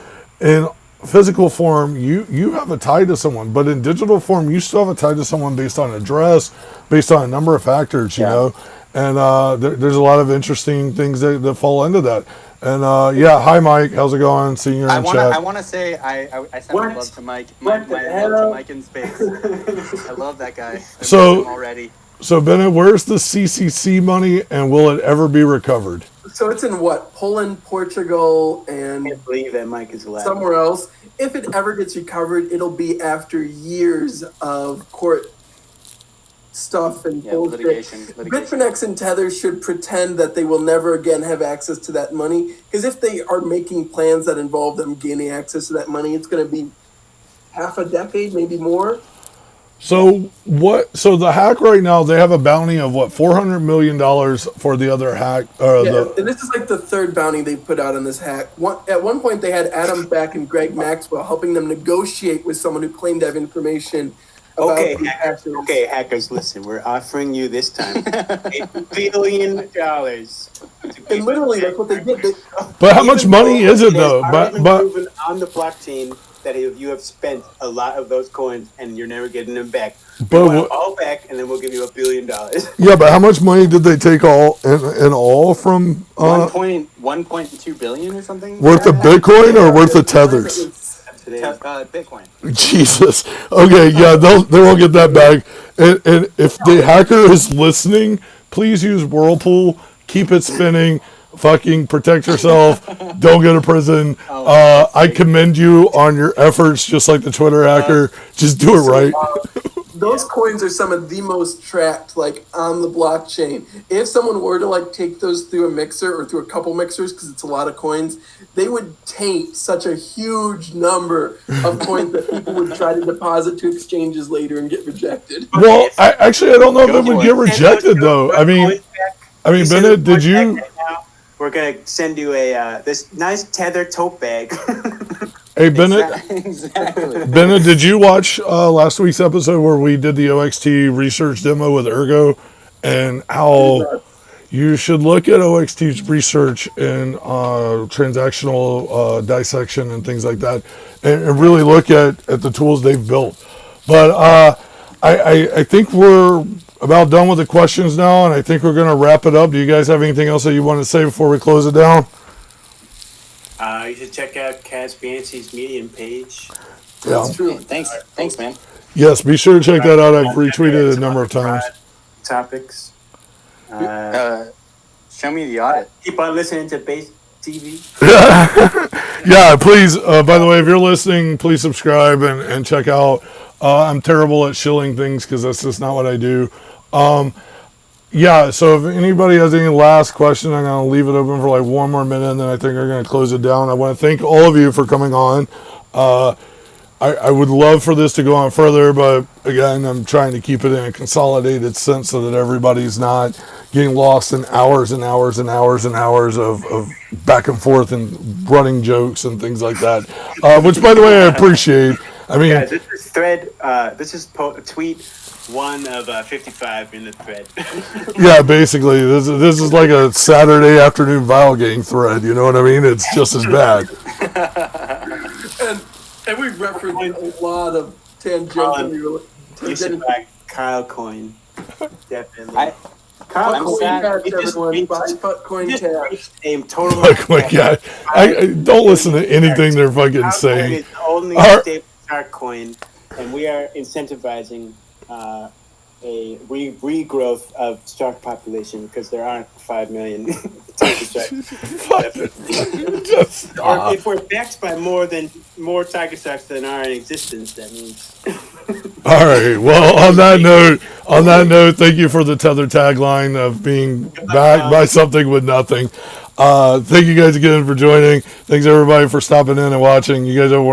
A: in physical form, you have a tie to someone, but in digital form, you still have a tie to someone based on address, based on a number of factors, you know. And there's a lot of interesting things that fall into that. And hi Mike, how's it going? Seeing you in chat.
D: I want to say I sent my love to Mike. My love to Mike in space. I love that guy.
A: So
D: already.
A: So Bennett, where's the CCC money, and will it ever be recovered?
C: So it's in what? Poland, Portugal, and
B: I can't believe that Mike is allowed.
C: Somewhere else. If it ever gets recovered, it'll be after years of court stuff and bullshit.
D: Litigation.
C: Bitfinex and Tether should pretend that they will never again have access to that money, because if they are making plans that involve them gaining access to that money, it's going to be half a decade, maybe more.
A: So So the hack right now, they have a bounty of what, $400 million for the other hack.
C: And this is like the third bounty they put out on this hack. At one point, they had Adam Beck and Greg Maxwell helping them negotiate with someone who claimed to have information.
B: Okay, hackers, listen, we're offering you this time $1 billion to
C: And literally, that's what they did.
A: But how much
B: Even
A: money
B: though
A: is it
B: has
A: though?
B: already been
A: But
B: proven on the blockchain that you have spent a lot of those coins and you're never getting them back. We
A: But
B: want
A: what-
B: them all back, and then we'll give you $1 billion.
A: yeah, but how much money did they take all in all from
D: 1.2 billion or something.
A: worth of Bitcoin or worth of tethers?
D: Bitcoin.
A: Jesus. Okay, yeah, they won't get that back. And if the hacker is listening, please use Whirlpool. Keep it spinning. Fucking protect yourself. Don't go to prison. I commend you on your efforts, just like the Twitter hacker. Just do it right.
C: Those coins are some of the most tracked, like, on the blockchain. If someone were to, like, take those through a mixer or through a couple mixers, because it's a lot of coins, they would taint such a huge number of coins that people would try to deposit to exchanges later and get rejected.
A: Well, I don't know if it would get rejected though. I mean, Bennett, did you?
B: We're gonna send you a this nice Tether tote bag.
A: Hey, Bennett.
D: Exactly.
A: Bennett, did you watch last week's episode where we did the OXT research demo with Ergo, and how you should look at OXT's research and transactional dissection and things like that, and really look at the tools they've built. But I think we're about done with the questions now, and I think we're going to wrap it up. Do you guys have anything else that you want to say before we close it down?
B: You should check out Kaz Bancy's Medium page.
A: Yeah.
D: Thanks, man.
A: Yes, be sure to check that out. I've retweeted it a number of times.
B: Topics.
D: Show me the audit.
B: Keep on listening to Base TV.
A: Yeah, please. By the way, if you're listening, please subscribe and check out. I'm terrible at shilling things because that's just not what I do. Yeah, so if anybody has any last question, I'm going to leave it open for like one more minute, and then I think we're going to close it down. I want to thank all of you for coming on. I would love for this to go on further, but again, I'm trying to keep it in a consolidated sense so that everybody's not getting lost in hours and hours and hours and hours of back and forth and running jokes and things like that, which, by the way, I appreciate. I mean,
B: Yeah, this is thread. This is tweet 1 of 55 in the thread.
A: yeah, basically, this is like a Saturday afternoon Vile Gang thread. You know what I mean? It's just as bad.
C: And we referenced a lot of tangential.
B: You should buy Kyle Coin. Definitely.
C: Kyle
D: I'm
C: Coin
D: sad.
C: Cash,
B: He just
C: everyone.
B: reached-
C: Buy Put Coin
B: He just
C: Cash.
B: reached a total.
A: Like, my God, I don't listen to anything they're fucking
B: Kyle Coin
A: saying.
B: is the only
A: Our-
B: stable shark coin, and we are incentivizing a regrowth of shark population because there aren't 5 million tiger sharks. Or if we're backed by more tiger sharks than are in existence, that means.
A: All right. Well, on that note, thank you for the Tether tagline of being backed by something with nothing. Thank you guys again for joining. Thanks everybody for stopping in and watching. You guys have a